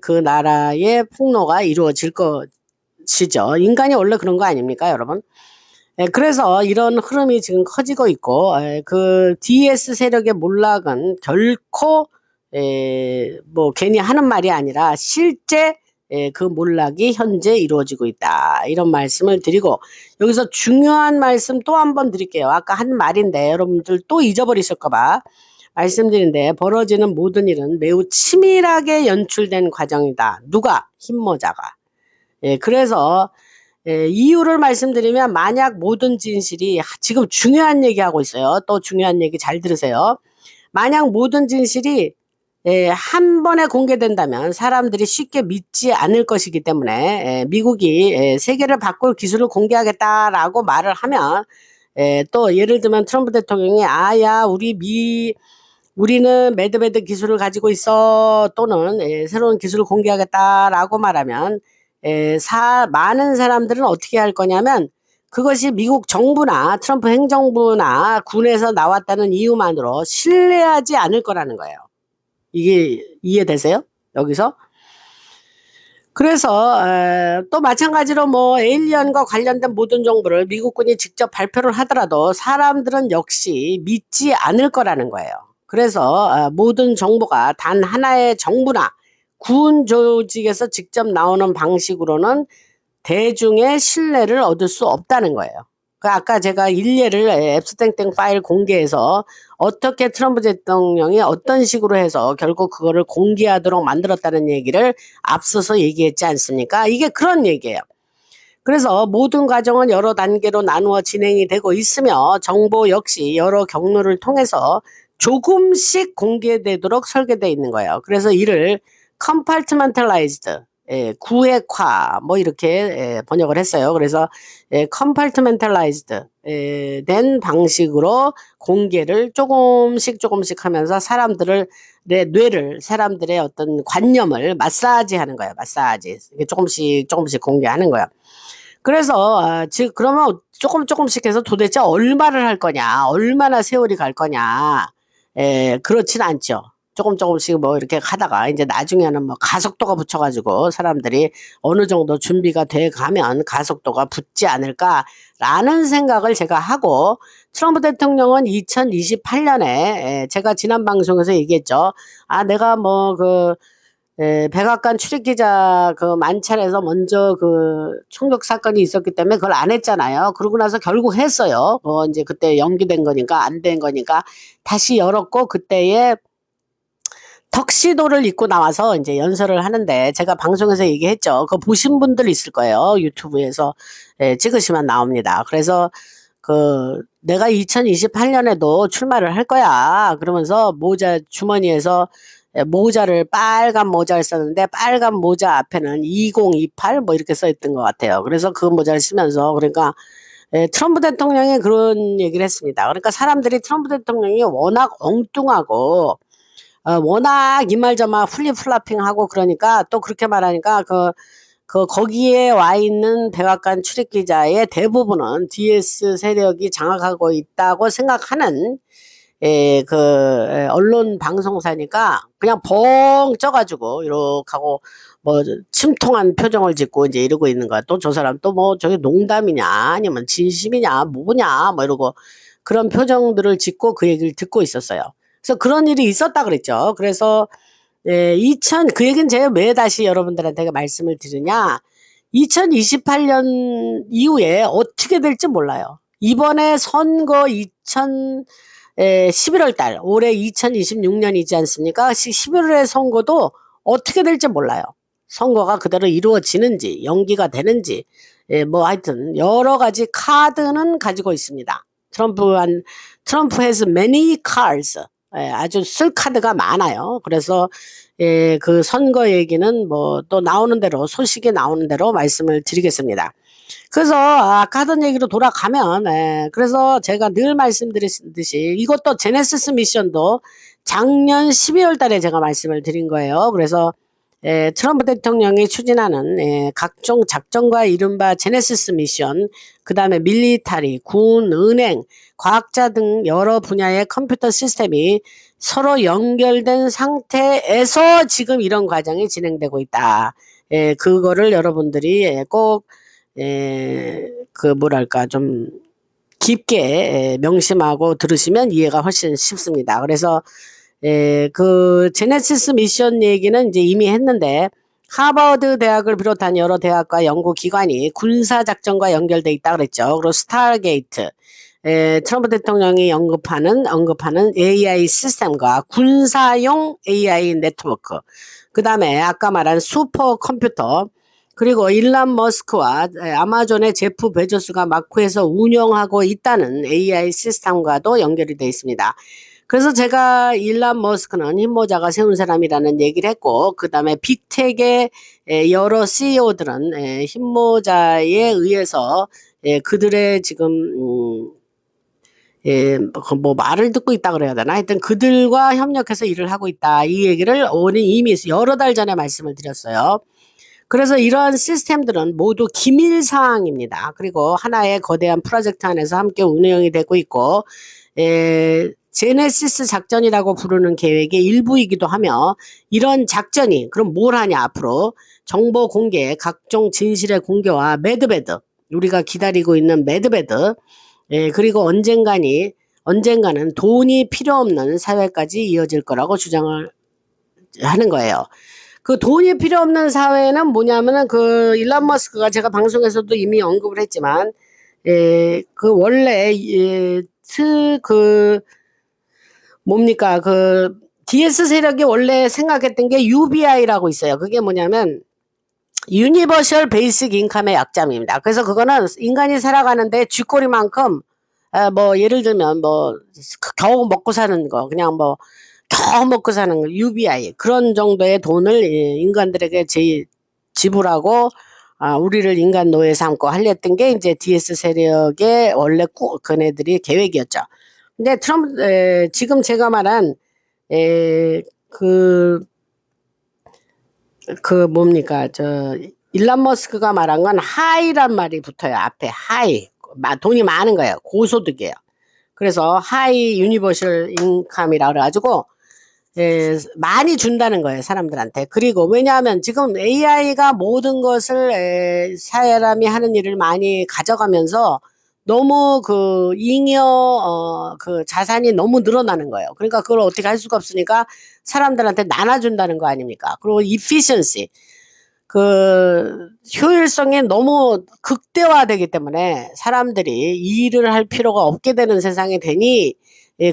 그 나라의 폭로가 이루어질 것이죠. 인간이 원래 그런 거 아닙니까, 여러분? 그래서 이런 흐름이 지금 커지고 있고, 그 DS 세력의 몰락은 결코 뭐 괜히 하는 말이 아니라 실제 그 몰락이 현재 이루어지고 있다. 이런 말씀을 드리고, 여기서 중요한 말씀 또 한 번 드릴게요. 아까 한 말인데 여러분들 또 잊어버리실까 봐 말씀드리는데, 벌어지는 모든 일은 매우 치밀하게 연출된 과정이다. 누가? 힘모자가. 그래서 이유를 말씀드리면, 만약 모든 진실이, 지금 중요한 얘기하고 있어요. 또 중요한 얘기 잘 들으세요. 만약 모든 진실이 한 번에 공개된다면 사람들이 쉽게 믿지 않을 것이기 때문에, 미국이 세계를 바꿀 기술을 공개하겠다라고 말을 하면, 또 예를 들면 트럼프 대통령이 아야 우리는 매드매드 기술을 가지고 있어, 또는 새로운 기술을 공개하겠다라고 말하면, 많은 사람들은 어떻게 할 거냐면, 그것이 미국 정부나 트럼프 행정부나 군에서 나왔다는 이유만으로 신뢰하지 않을 거라는 거예요. 이게 이해되세요? 여기서? 그래서 또 마찬가지로 뭐 에일리언과 관련된 모든 정보를 미국군이 직접 발표를 하더라도 사람들은 역시 믿지 않을 거라는 거예요. 그래서 모든 정보가 단 하나의 정부나 군 조직에서 직접 나오는 방식으로는 대중의 신뢰를 얻을 수 없다는 거예요. 아까 제가 일례를 앱스땡땡 파일 공개해서 어떻게 트럼프 대통령이 어떤 식으로 해서 결국 그거를 공개하도록 만들었다는 얘기를 앞서서 얘기했지 않습니까? 이게 그런 얘기예요. 그래서 모든 과정은 여러 단계로 나누어 진행이 되고 있으며, 정보 역시 여러 경로를 통해서 조금씩 공개되도록 설계되어 있는 거예요. 그래서 이를 compartmentalized, 구획화 뭐 이렇게 번역을 했어요. 그래서 compartmentalized 된 방식으로 공개를 조금씩 하면서 뇌를, 사람들의 어떤 관념을 마사지하는 거예요. 마사지. 조금씩 공개하는 거예요. 그래서 즉 그러면 조금씩 해서 도대체 얼마를 할 거냐, 얼마나 세월이 갈 거냐, 그렇진 않죠. 조금씩 뭐 이렇게 하다가 이제 나중에는 뭐 가속도가 붙여가지고 사람들이 어느 정도 준비가 돼 가면 가속도가 붙지 않을까라는 생각을 제가 하고, 트럼프 대통령은 2028년에 제가 지난 방송에서 얘기했죠. 내가 백악관 출입기자 그 만찬에서 먼저 그 총격 사건이 있었기 때문에 그걸 안 했잖아요. 그러고 나서 결국 했어요. 이제 그때 연기된 거니까, 안 된 거니까 다시 열었고, 그때에 턱시도를 입고 나와서 이제 연설을 하는데, 제가 방송에서 얘기했죠. 그거 보신 분들 있을 거예요. 유튜브에서 찍으시면 나옵니다. 그래서 내가 2028년에도 출마를 할 거야. 그러면서 주머니에서 빨간 모자를 썼는데, 빨간 모자 앞에는 2028 뭐 이렇게 써 있던 것 같아요. 그래서 그 모자를 쓰면서, 그러니까 트럼프 대통령이 그런 얘기를 했습니다. 그러니까 사람들이 트럼프 대통령이 워낙 엉뚱하고 워낙 이말저말 플립플라핑하고, 그러니까 또 그렇게 말하니까 거기에 와 있는 백악관 출입기자의 대부분은 DS 세력이 장악하고 있다고 생각하는 언론 방송사니까 그냥 벙 쪄가지고 이렇게 하고 뭐 침통한 표정을 짓고 이제 이러고 있는 거야. 또 저 사람 또 뭐 저게 농담이냐 아니면 진심이냐 뭐냐 뭐 이러고 그런 표정들을 짓고 그 얘기를 듣고 있었어요. 그래서 그런 일이 있었다 그랬죠. 그래서 그 얘기는 제가 왜 다시 여러분들한테 말씀을 드리냐, 2028년 이후에 어떻게 될지 몰라요. 이번에 선거 11월 달, 올해 2026년이지 않습니까? 11월의 선거도 어떻게 될지 몰라요. 선거가 그대로 이루어지는지, 연기가 되는지, 뭐 하여튼 여러 가지 카드는 가지고 있습니다. 트럼프 has many cards. 아주 쓸 카드가 많아요. 그래서 그 선거 얘기는 뭐 또 소식이 나오는 대로 말씀을 드리겠습니다. 그래서 아까 하던 얘기로 돌아가면, 그래서 제가 늘 말씀드렸듯이 이것도 제네시스 미션도 작년 12월 달에 제가 말씀을 드린 거예요. 그래서 트럼프 대통령이 추진하는 각종 작전과 이른바 제네시스 미션, 그 다음에 밀리터리, 군, 은행, 과학자 등 여러 분야의 컴퓨터 시스템이 서로 연결된 상태에서 지금 이런 과정이 진행되고 있다. 그거를 여러분들이 꼭 그 뭐랄까 좀 깊게 명심하고 들으시면 이해가 훨씬 쉽습니다. 그래서 그 제네시스 미션 얘기는 이제 이미 했는데, 하버드 대학을 비롯한 여러 대학과 연구기관이 군사작전과 연결돼 있다 그랬죠. 그리고 스타게이트, 트럼프 대통령이 언급하는 AI 시스템과 군사용 AI 네트워크, 그 다음에 아까 말한 슈퍼컴퓨터, 그리고 일론 머스크와 아마존의 제프 베조스가 마크에서 운영하고 있다는 AI 시스템과도 연결이 되어 있습니다. 그래서 제가 일론 머스크는 흰모자가 세운 사람이라는 얘기를 했고, 그 다음에 빅텍의 여러 CEO들은 흰모자에 의해서 그들의 지금 뭐 말을 듣고 있다 그래야 되나? 하여튼 그들과 협력해서 일을 하고 있다. 이 얘기를 이미 여러 달 전에 말씀을 드렸어요. 그래서 이러한 시스템들은 모두 기밀사항입니다. 그리고 하나의 거대한 프로젝트 안에서 함께 운영이 되고 있고, 제네시스 작전이라고 부르는 계획의 일부이기도 하며, 이런 작전이 그럼 뭘 하냐 앞으로 정보 공개, 각종 진실의 공개와 매드베드, 우리가 기다리고 있는 매드베드, 그리고 언젠가는 돈이 필요 없는 사회까지 이어질 거라고 주장을 하는 거예요. 그 돈이 필요 없는 사회는 뭐냐면은 그 일론 머스크가 제가 방송에서도 이미 언급을 했지만, 그 원래 그 뭡니까 그 DS 세력이 원래 생각했던 게 UBI라고 있어요. 그게 뭐냐면 유니버셜 베이직 인컴의 약자입니다. 그래서 그거는 인간이 살아가는데 쥐꼬리만큼 뭐 예를 들면 뭐 겨우 먹고 사는 거, 그냥 뭐 겨우 먹고 사는 거, UBI 그런 정도의 돈을 인간들에게 지불하고 우리를 인간 노예 삼고 하려던 게 이제 DS 세력의 원래 그네들이 계획이었죠. 근데 지금 제가 말한 그 뭡니까 일론 머스크가 말한 건 하이란 말이 붙어요. 앞에 하이, 돈이 많은 거예요. 고소득이에요. 그래서 하이 유니버셜 인컴이라 그래가지고 많이 준다는 거예요, 사람들한테. 그리고 왜냐하면 지금 AI가 모든 것을 사람이 하는 일을 많이 가져가면서 너무 그 그 자산이 너무 늘어나는 거예요. 그러니까 그걸 어떻게 할 수가 없으니까 사람들한테 나눠준다는 거 아닙니까? 그리고 efficiency, 그 효율성이 너무 극대화되기 때문에 사람들이 일을 할 필요가 없게 되는 세상이 되니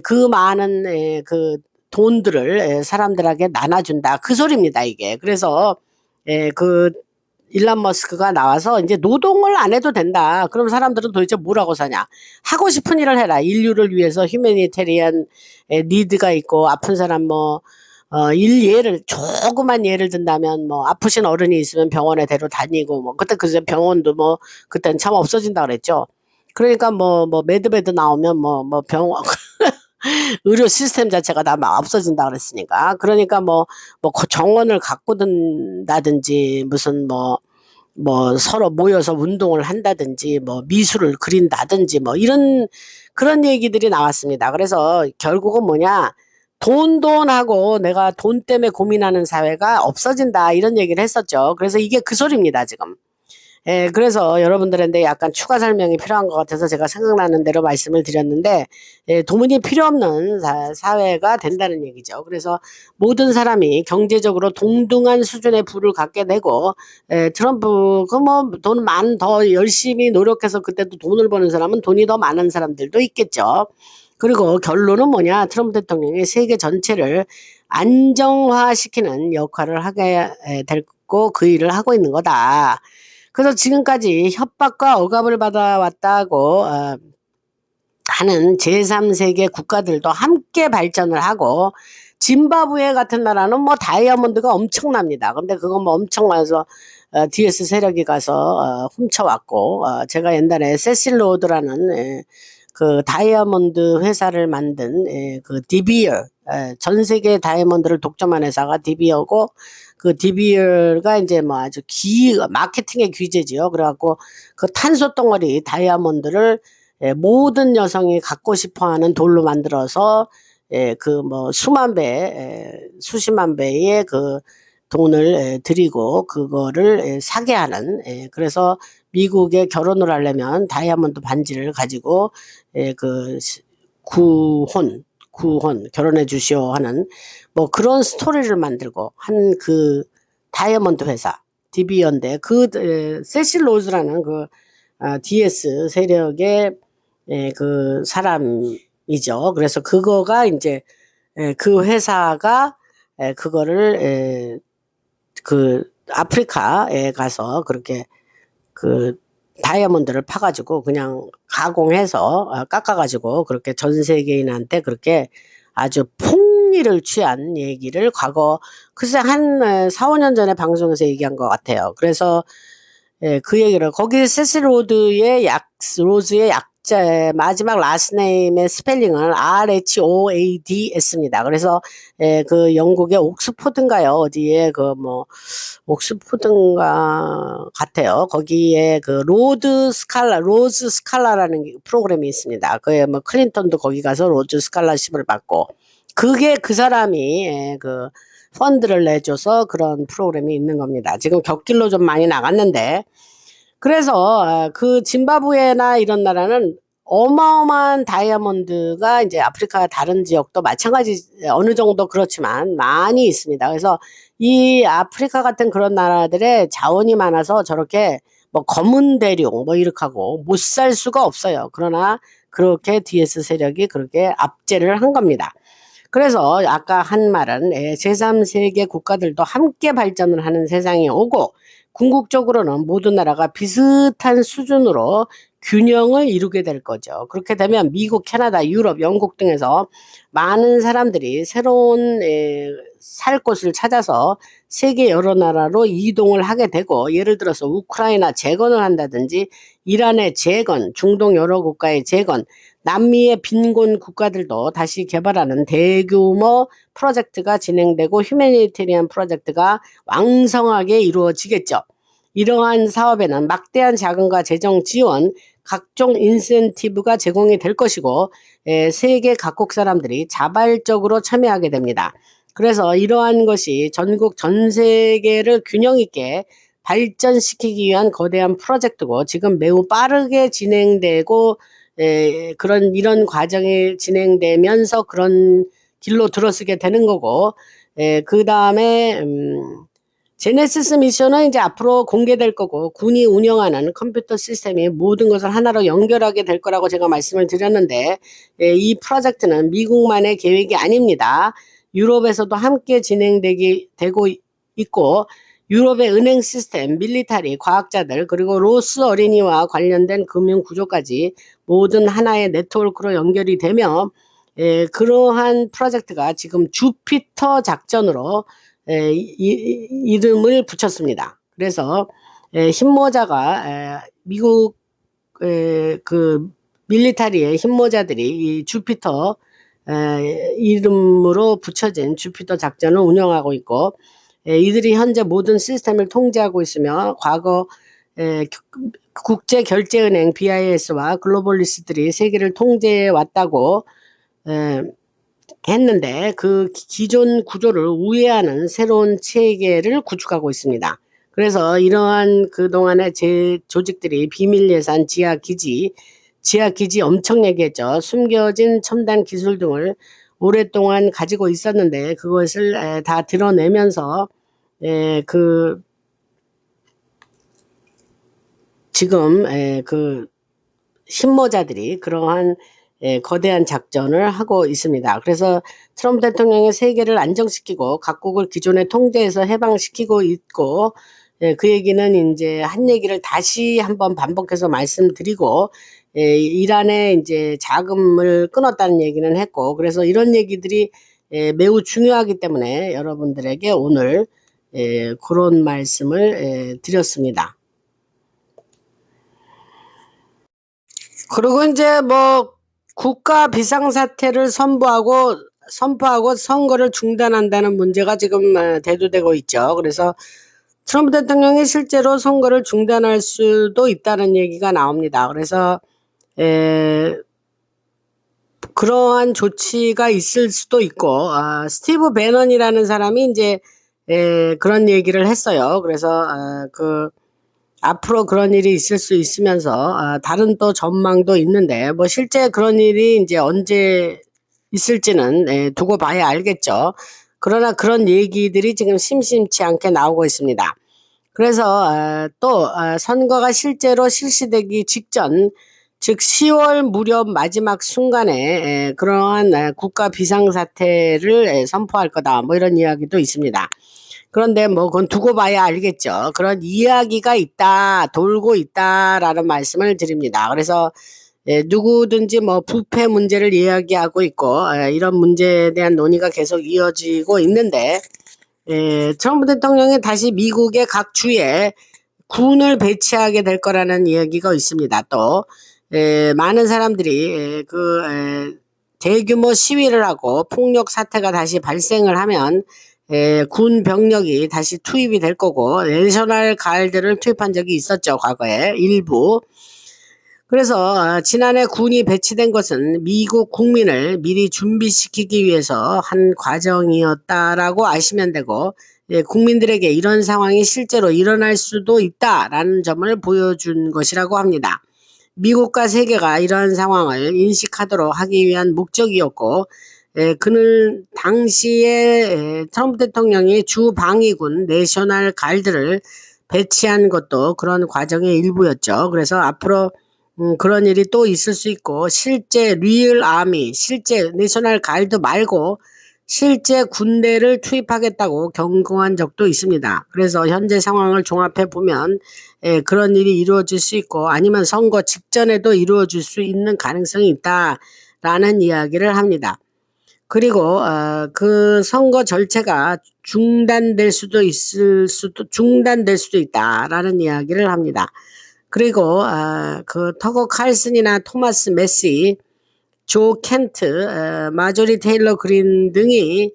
그 많은 그 돈들을 사람들에게 나눠준다. 그 소리입니다, 이게. 그래서 그 일론 머스크가 나와서 이제 노동을 안 해도 된다. 그럼 사람들은 도대체 뭐라고 사냐? 하고 싶은 일을 해라. 인류를 위해서 휴머니테리안 니드가 있고, 아픈 사람 조그만 예를 든다면 아프신 어른이 있으면 병원에 데려다니고 그때 그 병원도 그때는 참 없어진다 그랬죠. 그러니까 매드베드 나오면 병원 의료 시스템 자체가 다 막 없어진다 그랬으니까. 그러니까 정원을 가꾸든다든지 무슨 서로 모여서 운동을 한다든지 미술을 그린다든지 이런 그런 얘기들이 나왔습니다. 그래서 결국은 뭐냐, 돈하고 내가 돈 때문에 고민하는 사회가 없어진다, 이런 얘기를 했었죠. 그래서 이게 그 소리입니다, 지금. 그래서 여러분들한테 약간 추가 설명이 필요한 것 같아서 제가 생각나는 대로 말씀을 드렸는데, 돈이 필요 없는 사회가 된다는 얘기죠. 그래서 모든 사람이 경제적으로 동등한 수준의 부를 갖게 되고, 트럼프 더 열심히 노력해서 그때도 돈을 버는 사람은 돈이 더 많은 사람들도 있겠죠. 그리고 결론은 뭐냐, 트럼프 대통령이 세계 전체를 안정화시키는 역할을 하게 됐고 그 일을 하고 있는 거다. 그래서 지금까지 협박과 억압을 받아왔다고 하는 제3세계 국가들도 함께 발전을 하고, 짐바브웨 같은 나라는 다이아몬드가 엄청납니다. 근데 그거 엄청나서 DS 세력이 가서 훔쳐왔고, 제가 옛날에 세실 로드라는 그 다이아몬드 회사를 만든 그 디비어 전 세계 다이아몬드를 독점한 회사가 디비어고, 그 디비어가 이제 뭐 아주 마케팅의 귀재지요. 그래갖고 그 탄소 덩어리 다이아몬드를 모든 여성이 갖고 싶어하는 돌로 만들어서 그 뭐 수만 배, 수십만 배의 그 돈을 들이고 그거를 사게 하는, 그래서 미국에 결혼을 하려면 다이아몬드 반지를 가지고 그 구혼 결혼해 주시오 하는 뭐 그런 스토리를 만들고 한 그 다이아몬드 회사 디비언데, 그 세실 로즈라는 그 DS 세력의 그 사람이죠. 그래서 그거가 이제 그 회사가 그거를 그 아프리카에 가서 그렇게 그 다이아몬드를 파가지고 그냥 가공해서 깎아가지고 그렇게 전 세계인한테 그렇게 아주 폭리를 취한 얘기를 과거 글쎄 한 4, 5년 전에 방송에서 얘기한 것 같아요. 그래서 그 얘기를 거기 세실 로즈의 약자 마지막 라스트 네임의 스펠링은 RHOADS입니다. 그래서 그 영국의 옥스포드인가요? 어디에 그 뭐 옥스포드인가 같아요. 거기에 그 로즈 스칼라라는 프로그램이 있습니다. 그에 뭐 클린턴도 거기 가서 로즈 스칼라십을 받고, 그게 그 사람이 그 펀드를 내줘서 그런 프로그램이 있는 겁니다. 지금 격길로 좀 많이 나갔는데, 그래서 그 짐바브웨나 이런 나라는 어마어마한 다이아몬드가 이제 아프리카 다른 지역도 마찬가지 어느 정도 그렇지만 많이 있습니다. 그래서 이 아프리카 같은 그런 나라들의 자원이 많아서 저렇게 뭐 검은 대륙 뭐 이렇게 하고 못 살 수가 없어요. 그러나 그렇게 DS 세력이 그렇게 압제를 한 겁니다. 그래서 아까 한 말은 제3세계 국가들도 함께 발전을 하는 세상이 오고, 궁극적으로는 모든 나라가 비슷한 수준으로 균형을 이루게 될 거죠. 그렇게 되면 미국, 캐나다, 유럽, 영국 등에서 많은 사람들이 새로운 살 곳을 찾아서 세계 여러 나라로 이동을 하게 되고, 예를 들어서 우크라이나 재건을 한다든지 이란의 재건, 중동 여러 국가의 재건, 남미의 빈곤 국가들도 다시 개발하는 대규모 프로젝트가 진행되고 휴머니테리안 프로젝트가 왕성하게 이루어지겠죠. 이러한 사업에는 막대한 자금과 재정 지원, 각종 인센티브가 제공이 될 것이고 세계 각국 사람들이 자발적으로 참여하게 됩니다. 그래서 이러한 것이 전국 전 세계를 균형 있게 발전시키기 위한 거대한 프로젝트고, 지금 매우 빠르게 진행되고 이런 과정이 진행되면서 그런 길로 들어서게 되는 거고, 그 다음에 제네시스 미션은 이제 앞으로 공개될 거고, 군이 운영하는 컴퓨터 시스템이 모든 것을 하나로 연결하게 될 거라고 제가 말씀을 드렸는데, 이 프로젝트는 미국만의 계획이 아닙니다. 유럽에서도 함께 되고 있고, 유럽의 은행 시스템, 밀리터리, 과학자들, 그리고 로스 어린이와 관련된 금융 구조까지 모든 하나의 네트워크로 연결이 되며, 그러한 프로젝트가 지금 주피터 작전으로 이름을 붙였습니다. 그래서 흰모자가 미국 그 밀리터리의 흰모자들이 이 주피터 이름으로 붙여진 주피터 작전을 운영하고 있고, 이들이 현재 모든 시스템을 통제하고 있으며, 과거 국제결제은행 BIS와 글로벌리스트들이 세계를 통제해 왔다고 했는데, 그 기존 구조를 우회하는 새로운 체계를 구축하고 있습니다. 그래서 이러한 그동안의 조직들이 비밀 예산, 지하기지 엄청 얘기했죠. 숨겨진 첨단 기술 등을 오랫동안 가지고 있었는데, 그것을 다 드러내면서 그 지금 그 신모자들이 그러한 거대한 작전을 하고 있습니다. 그래서 트럼프 대통령이 세계를 안정시키고 각국을 기존의 통제에서 해방시키고 있고, 그 얘기는 이제 한 얘기를 다시 한번 반복해서 말씀드리고, 이란에 이제 자금을 끊었다는 얘기는 했고, 그래서 이런 얘기들이 매우 중요하기 때문에 여러분들에게 오늘 그런 말씀을 드렸습니다. 그리고 이제 뭐 국가 비상사태를 선포하고 선포하고 선거를 중단한다는 문제가 지금 대두되고 있죠. 그래서 트럼프 대통령이 실제로 선거를 중단할 수도 있다는 얘기가 나옵니다. 그래서 그러한 조치가 있을 수도 있고, 스티브 배넌이라는 사람이 이제 그런 얘기를 했어요. 그래서 앞으로 그런 일이 있을 수 있으면서 다른 또 전망도 있는데, 뭐 실제 그런 일이 이제 언제 있을지는 두고 봐야 알겠죠. 그러나 그런 얘기들이 지금 심심치 않게 나오고 있습니다. 그래서 또 선거가 실제로 실시되기 직전, 즉 10월 무렵 마지막 순간에 그러한 국가 비상사태를 선포할 거다, 뭐 이런 이야기도 있습니다. 그런데 뭐 그건 두고 봐야 알겠죠. 그런 이야기가 있다, 돌고 있다라는 말씀을 드립니다. 그래서 누구든지 뭐 부패 문제를 이야기하고 있고, 이런 문제에 대한 논의가 계속 이어지고 있는데, 트럼프 대통령이 다시 미국의 각 주에 군을 배치하게 될 거라는 이야기가 있습니다. 또 많은 사람들이 대규모 시위를 하고 폭력 사태가 다시 발생을 하면 군 병력이 다시 투입이 될 거고, 내셔널 가드를 투입한 적이 있었죠, 과거에 일부. 그래서 지난해 군이 배치된 것은 미국 국민을 미리 준비시키기 위해서 한 과정이었다라고 아시면 되고, 국민들에게 이런 상황이 실제로 일어날 수도 있다라는 점을 보여준 것이라고 합니다. 미국과 세계가 이러한 상황을 인식하도록 하기 위한 목적이었고, 그는 당시에 트럼프 대통령이 주방위군 내셔널 가드를 배치한 것도 그런 과정의 일부였죠. 그래서 앞으로 그런 일이 또 있을 수 있고, 실제 리얼 아미, 실제 내셔널 가드 말고 실제 군대를 투입하겠다고 경고한 적도 있습니다. 그래서 현재 상황을 종합해 보면 그런 일이 이루어질 수 있고, 아니면 선거 직전에도 이루어질 수 있는 가능성이 있다라는 이야기를 합니다. 그리고 그 선거 절차가 중단될 수도 있다라는 이야기를 합니다. 그리고 그 터거 칼슨이나 토마스 메시, 조 켄트, 마조리 테일러 그린 등이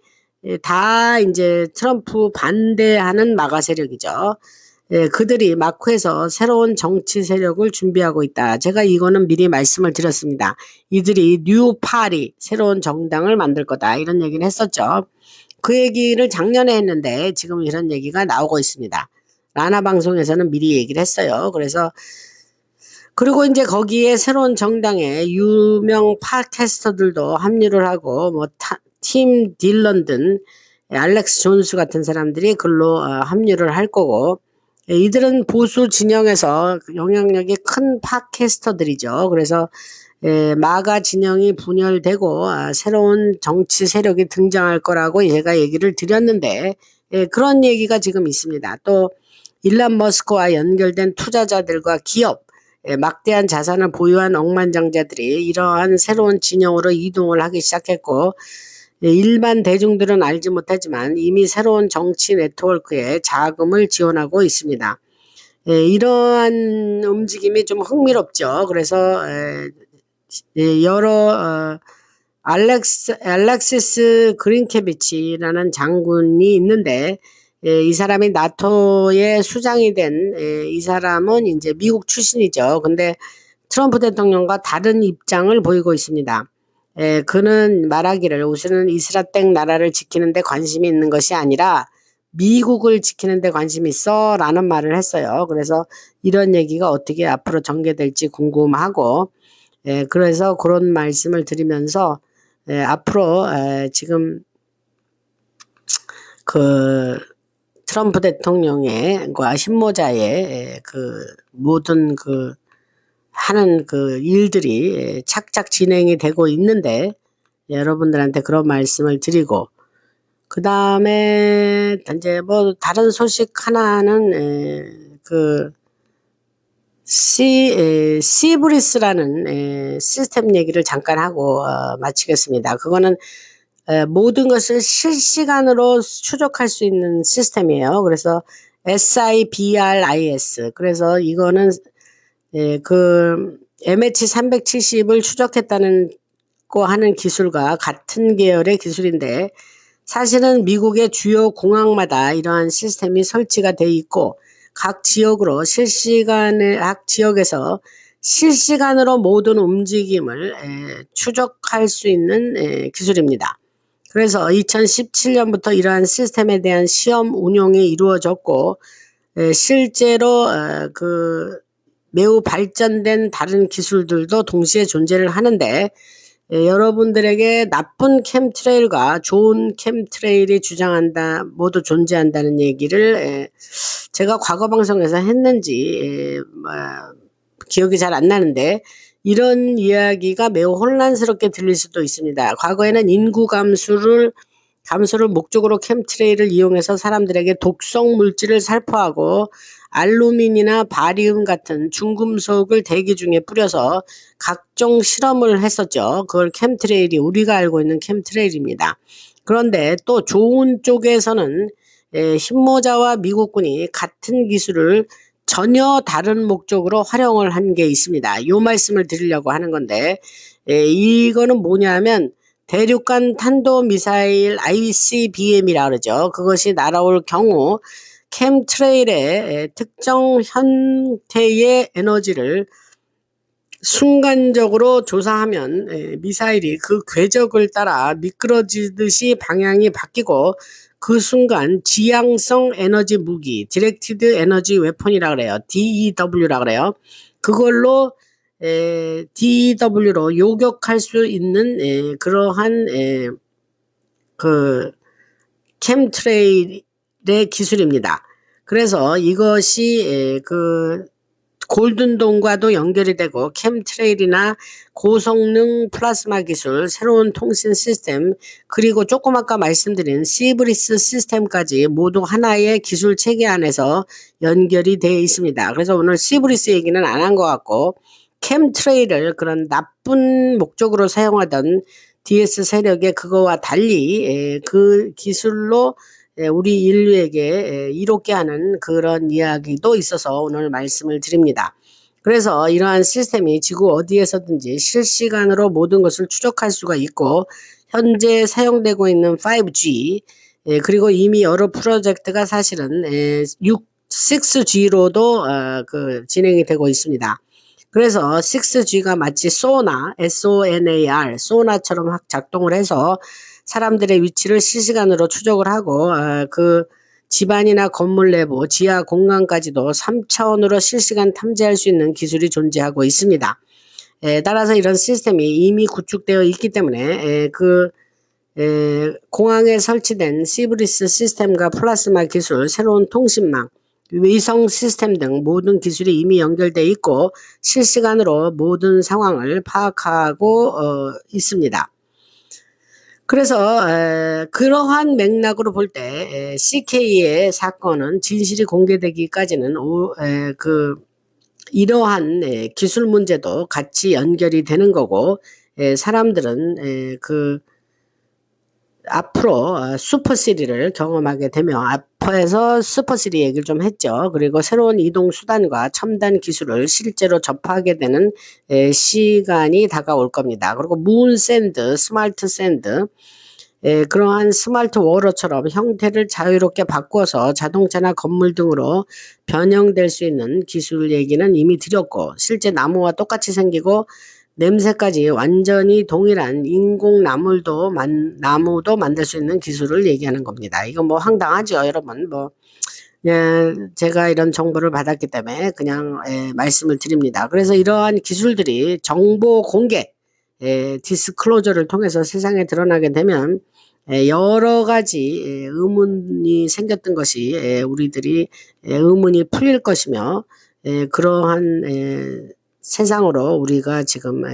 다 이제 트럼프 반대하는 마가 세력이죠. 그들이 마쿠에서 새로운 정치 세력을 준비하고 있다. 제가 이거는 미리 말씀을 드렸습니다. 이들이 뉴 파리, 새로운 정당을 만들 거다, 이런 얘기를 했었죠. 그 얘기를 작년에 했는데 지금 이런 얘기가 나오고 있습니다. 라나 방송에서는 미리 얘기를 했어요. 그래서 그리고 이제 거기에 새로운 정당에 유명 팟캐스터들도 합류를 하고, 뭐 팀 딜런 등 알렉스 존스 같은 사람들이 글로 합류를 할 거고, 이들은 보수 진영에서 영향력이 큰 팟캐스터들이죠. 그래서 마가 진영이 분열되고 새로운 정치 세력이 등장할 거라고 제가 얘기를 드렸는데, 그런 얘기가 지금 있습니다. 또 일론 머스크와 연결된 투자자들과 기업, 막대한 자산을 보유한 억만장자들이 이러한 새로운 진영으로 이동을 하기 시작했고, 일반 대중들은 알지 못하지만 이미 새로운 정치 네트워크에 자금을 지원하고 있습니다. 이러한 움직임이 좀 흥미롭죠. 그래서 여러 알렉시스 그린케비치라는 장군이 있는데, 이 사람이 나토의 수장이 된 이 사람은 이제 미국 출신이죠. 근데 트럼프 대통령과 다른 입장을 보이고 있습니다. 그는 말하기를 우선은 이스라엘 나라를 지키는 데 관심이 있는 것이 아니라 미국을 지키는 데 관심이 있어 라는 말을 했어요. 그래서 이런 얘기가 어떻게 앞으로 전개될지 궁금하고, 그래서 그런 말씀을 드리면서 앞으로 지금 그 트럼프 대통령과 신모자의 그 모든 그 하는 그 일들이 착착 진행이 되고 있는데, 여러분들한테 그런 말씀을 드리고, 그 다음에 이제 뭐 다른 소식 하나는 그 시브리스라는 시스템 얘기를 잠깐 하고 마치겠습니다. 그거는 모든 것을 실시간으로 추적할 수 있는 시스템이에요. 그래서 SIBRIS. 그래서 이거는 그 MH370을 추적했다는 하는 기술과 같은 계열의 기술인데 사실은 미국의 주요 공항마다 이러한 시스템이 설치가 돼 있고 각 지역에서 실시간으로 모든 움직임을 추적할 수 있는 기술입니다. 그래서 2017년부터 이러한 시스템에 대한 시험 운용이 이루어졌고 실제로 매우 발전된 다른 기술들도 동시에 존재를 하는데 여러분들에게 나쁜 캠트레일과 좋은 캠트레일이 모두 존재한다는 얘기를 제가 과거 방송에서 했는지 기억이 잘 안 나는데 이런 이야기가 매우 혼란스럽게 들릴 수도 있습니다. 과거에는 인구 감소를 목적으로 캠트레일을 이용해서 사람들에게 독성 물질을 살포하고 알루민이나 바리움 같은 중금속을 대기 중에 뿌려서 각종 실험을 했었죠. 그걸 우리가 알고 있는 캠트레일입니다. 그런데 또 좋은 쪽에서는 흰모자와 미국군이 같은 기술을 전혀 다른 목적으로 활용을 한 게 있습니다. 이 말씀을 드리려고 하는 건데 이거는 뭐냐면 대륙간 탄도미사일 ICBM이라 그러죠. 그것이 날아올 경우 캠트레일의 특정 형태의 에너지를 순간적으로 조사하면 미사일이 그 궤적을 따라 미끄러지듯이 방향이 바뀌고 그 순간 지향성 에너지 무기, 디렉티드 에너지 웨폰이라 그래요. DEW라 그래요. 그걸로 DEW로 요격할 수 있는 그러한 캠트레일의 기술입니다. 그래서 이것이 골든돔과도 연결이 되고 캠트레일이나 고성능 플라스마 기술, 새로운 통신 시스템, 그리고 조금 아까 말씀드린 시브리스 시스템까지 모두 하나의 기술 체계 안에서 연결이 되어 있습니다. 그래서 오늘 시브리스 얘기는 안 한 것 같고 캠트레일을 그런 나쁜 목적으로 사용하던 DS 세력의 그거와 달리 그 기술로 우리 인류에게 이롭게 하는 그런 이야기도 있어서 오늘 말씀을 드립니다. 그래서 이러한 시스템이 지구 어디에서든지 실시간으로 모든 것을 추적할 수가 있고 현재 사용되고 있는 5G 그리고 이미 여러 프로젝트가 사실은 6G로도 진행이 되고 있습니다. 그래서 6G가 마치 SONAR, 소나처럼 작동을 해서 사람들의 위치를 실시간으로 추적을 하고 그 집안이나 건물 내부, 지하 공간까지도 3차원으로 실시간 탐지할 수 있는 기술이 존재하고 있습니다. 따라서 이런 시스템이 이미 구축되어 있기 때문에 공항에 설치된 시브리스 시스템과 플라스마 기술, 새로운 통신망, 위성 시스템 등 모든 기술이 이미 연결되어 있고 실시간으로 모든 상황을 파악하고 있습니다. 그래서 그러한 맥락으로 볼 때 CK의 사건은 진실이 공개되기까지는 이러한 기술 문제도 같이 연결이 되는 거고 사람들은 앞으로 슈퍼시리를 경험하게 되며 앞에서 슈퍼시리 얘기를 좀 했죠. 그리고 새로운 이동 수단과 첨단 기술을 실제로 접하게 되는 시간이 다가올 겁니다. 그리고 문샌드, 스마트 샌드 그러한 스마트 워러처럼 형태를 자유롭게 바꿔서 자동차나 건물 등으로 변형될 수 있는 기술 얘기는 이미 드렸고 실제 나무와 똑같이 생기고 냄새까지 완전히 동일한 인공 나무도 만들 수 있는 기술을 얘기하는 겁니다. 이거 뭐 황당하죠, 여러분. 제가 이런 정보를 받았기 때문에 그냥 말씀을 드립니다. 그래서 이러한 기술들이 정보 공개, 디스클로저를 통해서 세상에 드러나게 되면 여러 가지 의문이 생겼던 것이 우리들이 의문이 풀릴 것이며 그러한 세상으로 우리가 지금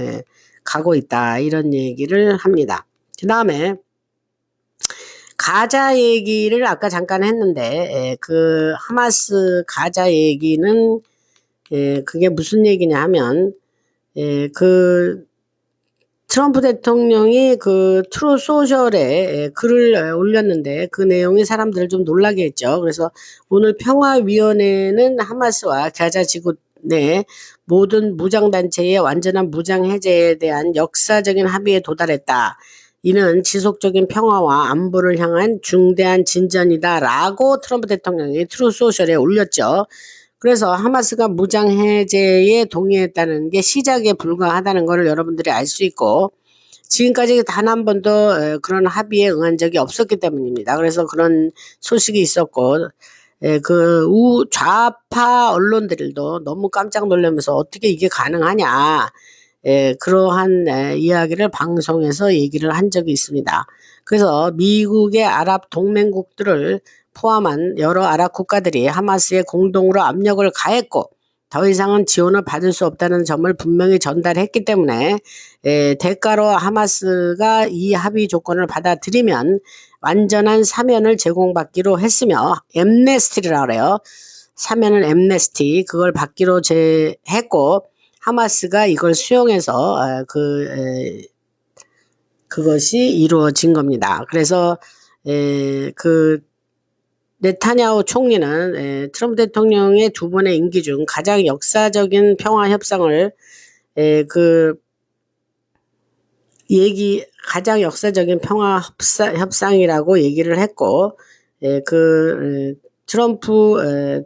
가고 있다 이런 얘기를 합니다. 그 다음에 가자 얘기를 아까 잠깐 했는데 그 하마스 가자 얘기는 그게 무슨 얘기냐 하면 트럼프 대통령이 트루 소셜에 글을 올렸는데 그 내용이 사람들을 좀 놀라게 했죠. 그래서 오늘 평화위원회는 하마스와 가자 지구 내 모든 무장단체의 완전한 무장해제에 대한 역사적인 합의에 도달했다. 이는 지속적인 평화와 안보를 향한 중대한 진전이다라고 트럼프 대통령이 트루th 소셜에 올렸죠. 그래서 하마스가 무장해제에 동의했다는 게 시작에 불과하다는 것을 여러분들이 알 수 있고, 지금까지 단 한 번도 그런 합의에 응한 적이 없었기 때문입니다. 그래서 그런 소식이 있었고, 그 좌파 언론들도 너무 깜짝 놀라면서 어떻게 이게 가능하냐, 그러한 이야기를 방송에서 얘기를 한 적이 있습니다. 그래서 미국의 아랍 동맹국들을 포함한 여러 아랍 국가들이 하마스에 공동으로 압력을 가했고, 더 이상은 지원을 받을 수 없다는 점을 분명히 전달했기 때문에 대가로 하마스가 이 합의 조건을 받아들이면 완전한 사면을 제공받기로 했으며, 엠네스티라고 그래요. 사면은 엠네스티, 그걸 받기로 했고, 하마스가 이걸 수용해서 그것이 이루어진 겁니다. 그래서 그 네타냐후 총리는 트럼프 대통령의 두 번의 임기 중 가장 역사적인 평화 협상을 가장 역사적인 평화 협상이라고 얘기를 했고, 트럼프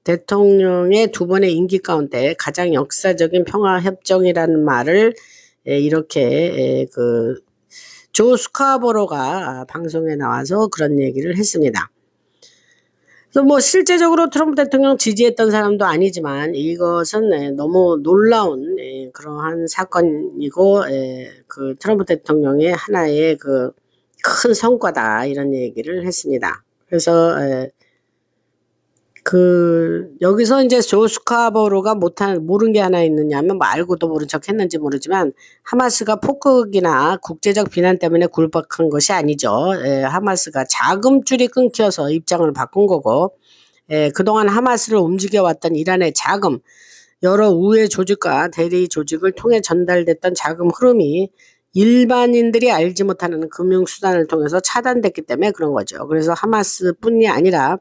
대통령의 두 번의 임기 가운데 가장 역사적인 평화 협정이라는 말을 이렇게 조 스카보로가 방송에 나와서 그런 얘기를 했습니다. 그래서 뭐 실제적으로 트럼프 대통령 지지했던 사람도 아니지만 이것은 너무 놀라운 그러한 사건이고, 그 트럼프 대통령의 하나의 그 큰 성과다, 이런 얘기를 했습니다. 그래서 여기서 이제 조 스카보로가 모르는 게 하나 있느냐면, 뭐 알고도 모른 척 했는지 모르지만, 하마스가 폭격이나 국제적 비난 때문에 굴복한 것이 아니죠. 하마스가 자금줄이 끊겨서 입장을 바꾼 거고, 그동안 하마스를 움직여왔던 이란의 자금, 여러 우회 조직과 대리 조직을 통해 전달됐던 자금 흐름이 일반인들이 알지 못하는 금융수단을 통해서 차단됐기 때문에 그런 거죠. 그래서 하마스뿐이 아니라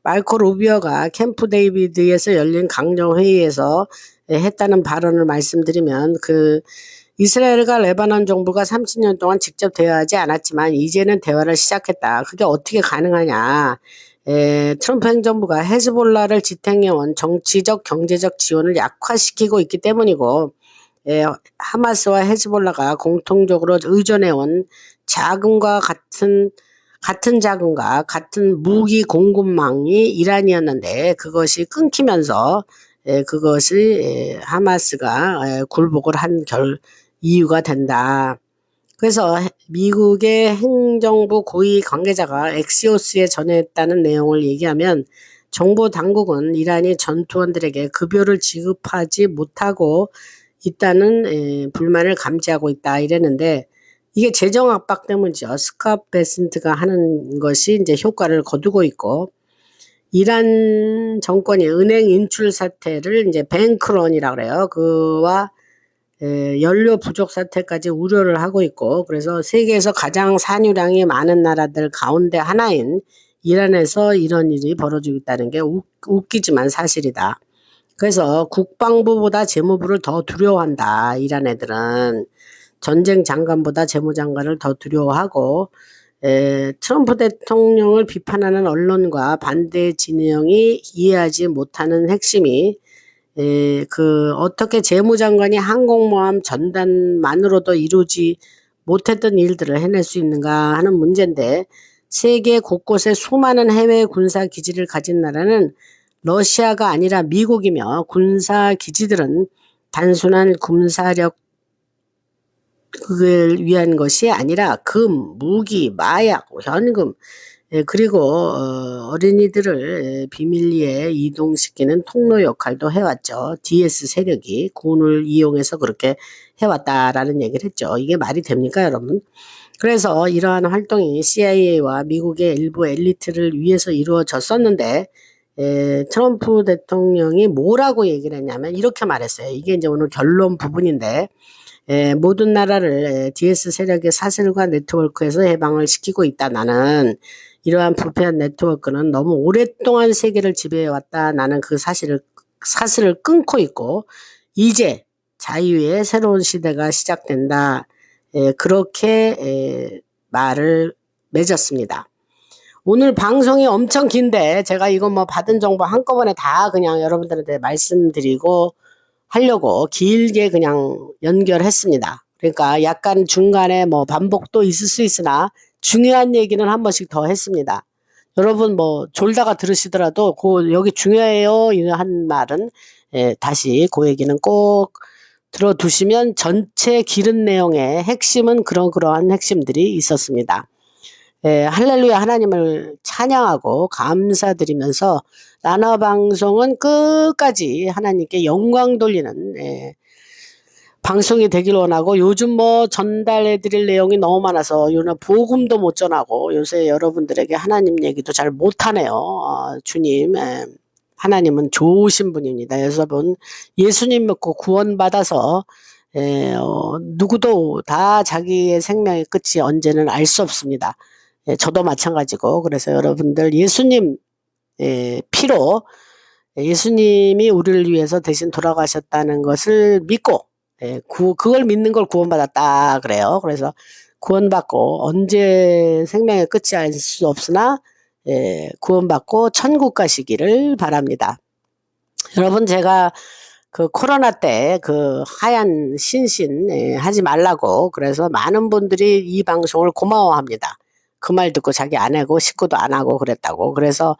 마르코 루비오가 캠프 데이비드에서 열린 강정회의에서 했다는 발언을 말씀드리면, 이스라엘과 레바논 정부가 30년 동안 직접 대화하지 않았지만 이제는 대화를 시작했다. 그게 어떻게 가능하냐. 트럼프 행정부가 헤즈볼라를 지탱해온 정치적, 경제적 지원을 약화시키고 있기 때문이고, 하마스와 헤즈볼라가 공통적으로 의존해온 자금과 같은 자금과 같은 무기 공급망이 이란이었는데, 그것이 끊기면서 그것이 하마스가 굴복을 한 이유가 된다. 그래서 미국의 행정부 고위 관계자가 엑시오스에 전했다는 내용을 얘기하면, 정보 당국은 이란이 전투원들에게 급여를 지급하지 못하고 있다는 불만을 감지하고 있다, 이랬는데, 이게 재정 압박 때문이죠. 스캇 베센트가 하는 것이 이제 효과를 거두고 있고, 이란 정권이 은행 인출 사태를 이제 뱅크런이라고 그래요. 그와 연료 부족 사태까지 우려를 하고 있고, 그래서 세계에서 가장 산유량이 많은 나라들 가운데 하나인 이란에서 이런 일이 벌어지고 있다는 게 웃기지만 사실이다. 그래서 국방부보다 재무부를 더 두려워한다. 이란 애들은 전쟁 장관보다 재무장관을 더 두려워하고, 트럼프 대통령을 비판하는 언론과 반대 진영이 이해하지 못하는 핵심이, 어떻게 재무장관이 항공모함 전단만으로도 이루지 못했던 일들을 해낼 수 있는가 하는 문제인데, 세계 곳곳에 수많은 해외 군사 기지를 가진 나라는 러시아가 아니라 미국이며, 군사 기지들은 단순한 군사력 그걸 위한 것이 아니라 금, 무기, 마약, 현금, 그리고 어린이들을 비밀리에 이동시키는 통로 역할도 해왔죠. DS 세력이 군을 이용해서 그렇게 해왔다라는 얘기를 했죠. 이게 말이 됩니까, 여러분? 그래서 이러한 활동이 CIA와 미국의 일부 엘리트를 위해서 이루어졌었는데, 트럼프 대통령이 뭐라고 얘기를 했냐면 이렇게 말했어요. 이게 이제 오늘 결론 부분인데, 모든 나라를 DS 세력의 사슬과 네트워크에서 해방을 시키고 있다. 나는 이러한 부패한 네트워크는 너무 오랫동안 세계를 지배해왔다. 나는 그 사실을 사슬을 끊고 있고 이제 자유의 새로운 시대가 시작된다. 그렇게 말을 맺었습니다. 오늘 방송이 엄청 긴데 제가 이거 뭐 받은 정보 한꺼번에 다 그냥 여러분들한테 말씀드리고 하려고 길게 그냥 연결했습니다. 그러니까 약간 중간에 뭐 반복도 있을 수 있으나 중요한 얘기는 한 번씩 더 했습니다. 여러분 뭐 졸다가 들으시더라도 여기 중요해요 한 말은 다시 그 얘기는 꼭 들어두시면 전체 기른 내용의 핵심은 그러한 핵심들이 있었습니다. 할렐루야 하나님을 찬양하고 감사드리면서 나눠 방송은 끝까지 하나님께 영광 돌리는 방송이 되길 원하고 요즘 뭐 전달해 드릴 내용이 너무 많아서 요즘 복음도 못 전하고 요새 여러분들에게 하나님 얘기도 잘 못하네요. 주님 하나님은 좋으신 분입니다. 여러분 예수님 믿고 구원받아서 누구도 다 자기의 생명의 끝이 언제는 알 수 없습니다. 저도 마찬가지고 그래서 여러분들 예수님 피로 예수님이 우리를 위해서 대신 돌아가셨다는 것을 믿고 그걸 믿는 걸 구원받았다 그래요. 그래서 구원받고 언제 생명의 끝이 알 수 없으나 구원받고 천국 가시기를 바랍니다. 여러분 제가 그 코로나 때 그 하얀 신신 하지 말라고 그래서 많은 분들이 이 방송을 고마워합니다. 그 말 듣고 자기 안 하고 식구도 안 하고 그랬다고. 그래서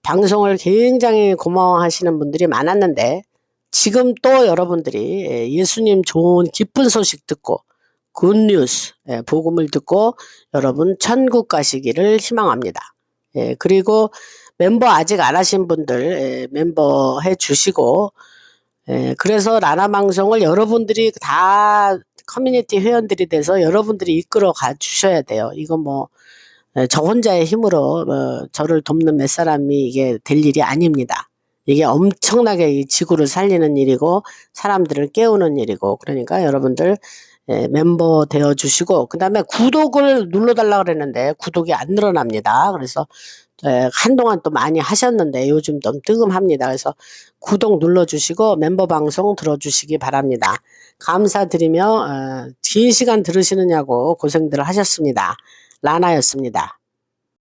방송을 굉장히 고마워하시는 분들이 많았는데 지금 또 여러분들이 예수님 좋은 기쁜 소식 듣고 굿뉴스 복음을 듣고 여러분 천국 가시기를 희망합니다. 그리고 멤버 아직 안 하신 분들 멤버 해 주시고 그래서 라나방송을 여러분들이 다 커뮤니티 회원들이 돼서 여러분들이 이끌어 가 주셔야 돼요. 이거 뭐 저 혼자의 힘으로 저를 돕는 몇 사람이 이게 될 일이 아닙니다. 이게 엄청나게 이 지구를 살리는 일이고 사람들을 깨우는 일이고 그러니까 여러분들 멤버 되어 주시고 그 다음에 구독을 눌러달라 그랬는데 구독이 안 늘어납니다. 그래서 한동안 또 많이 하셨는데 요즘 좀 뜨끔합니다. 그래서 구독 눌러주시고 멤버 방송 들어주시기 바랍니다. 감사드리며 긴 시간 들으시느냐고 고생들 하셨습니다. 라나였습니다.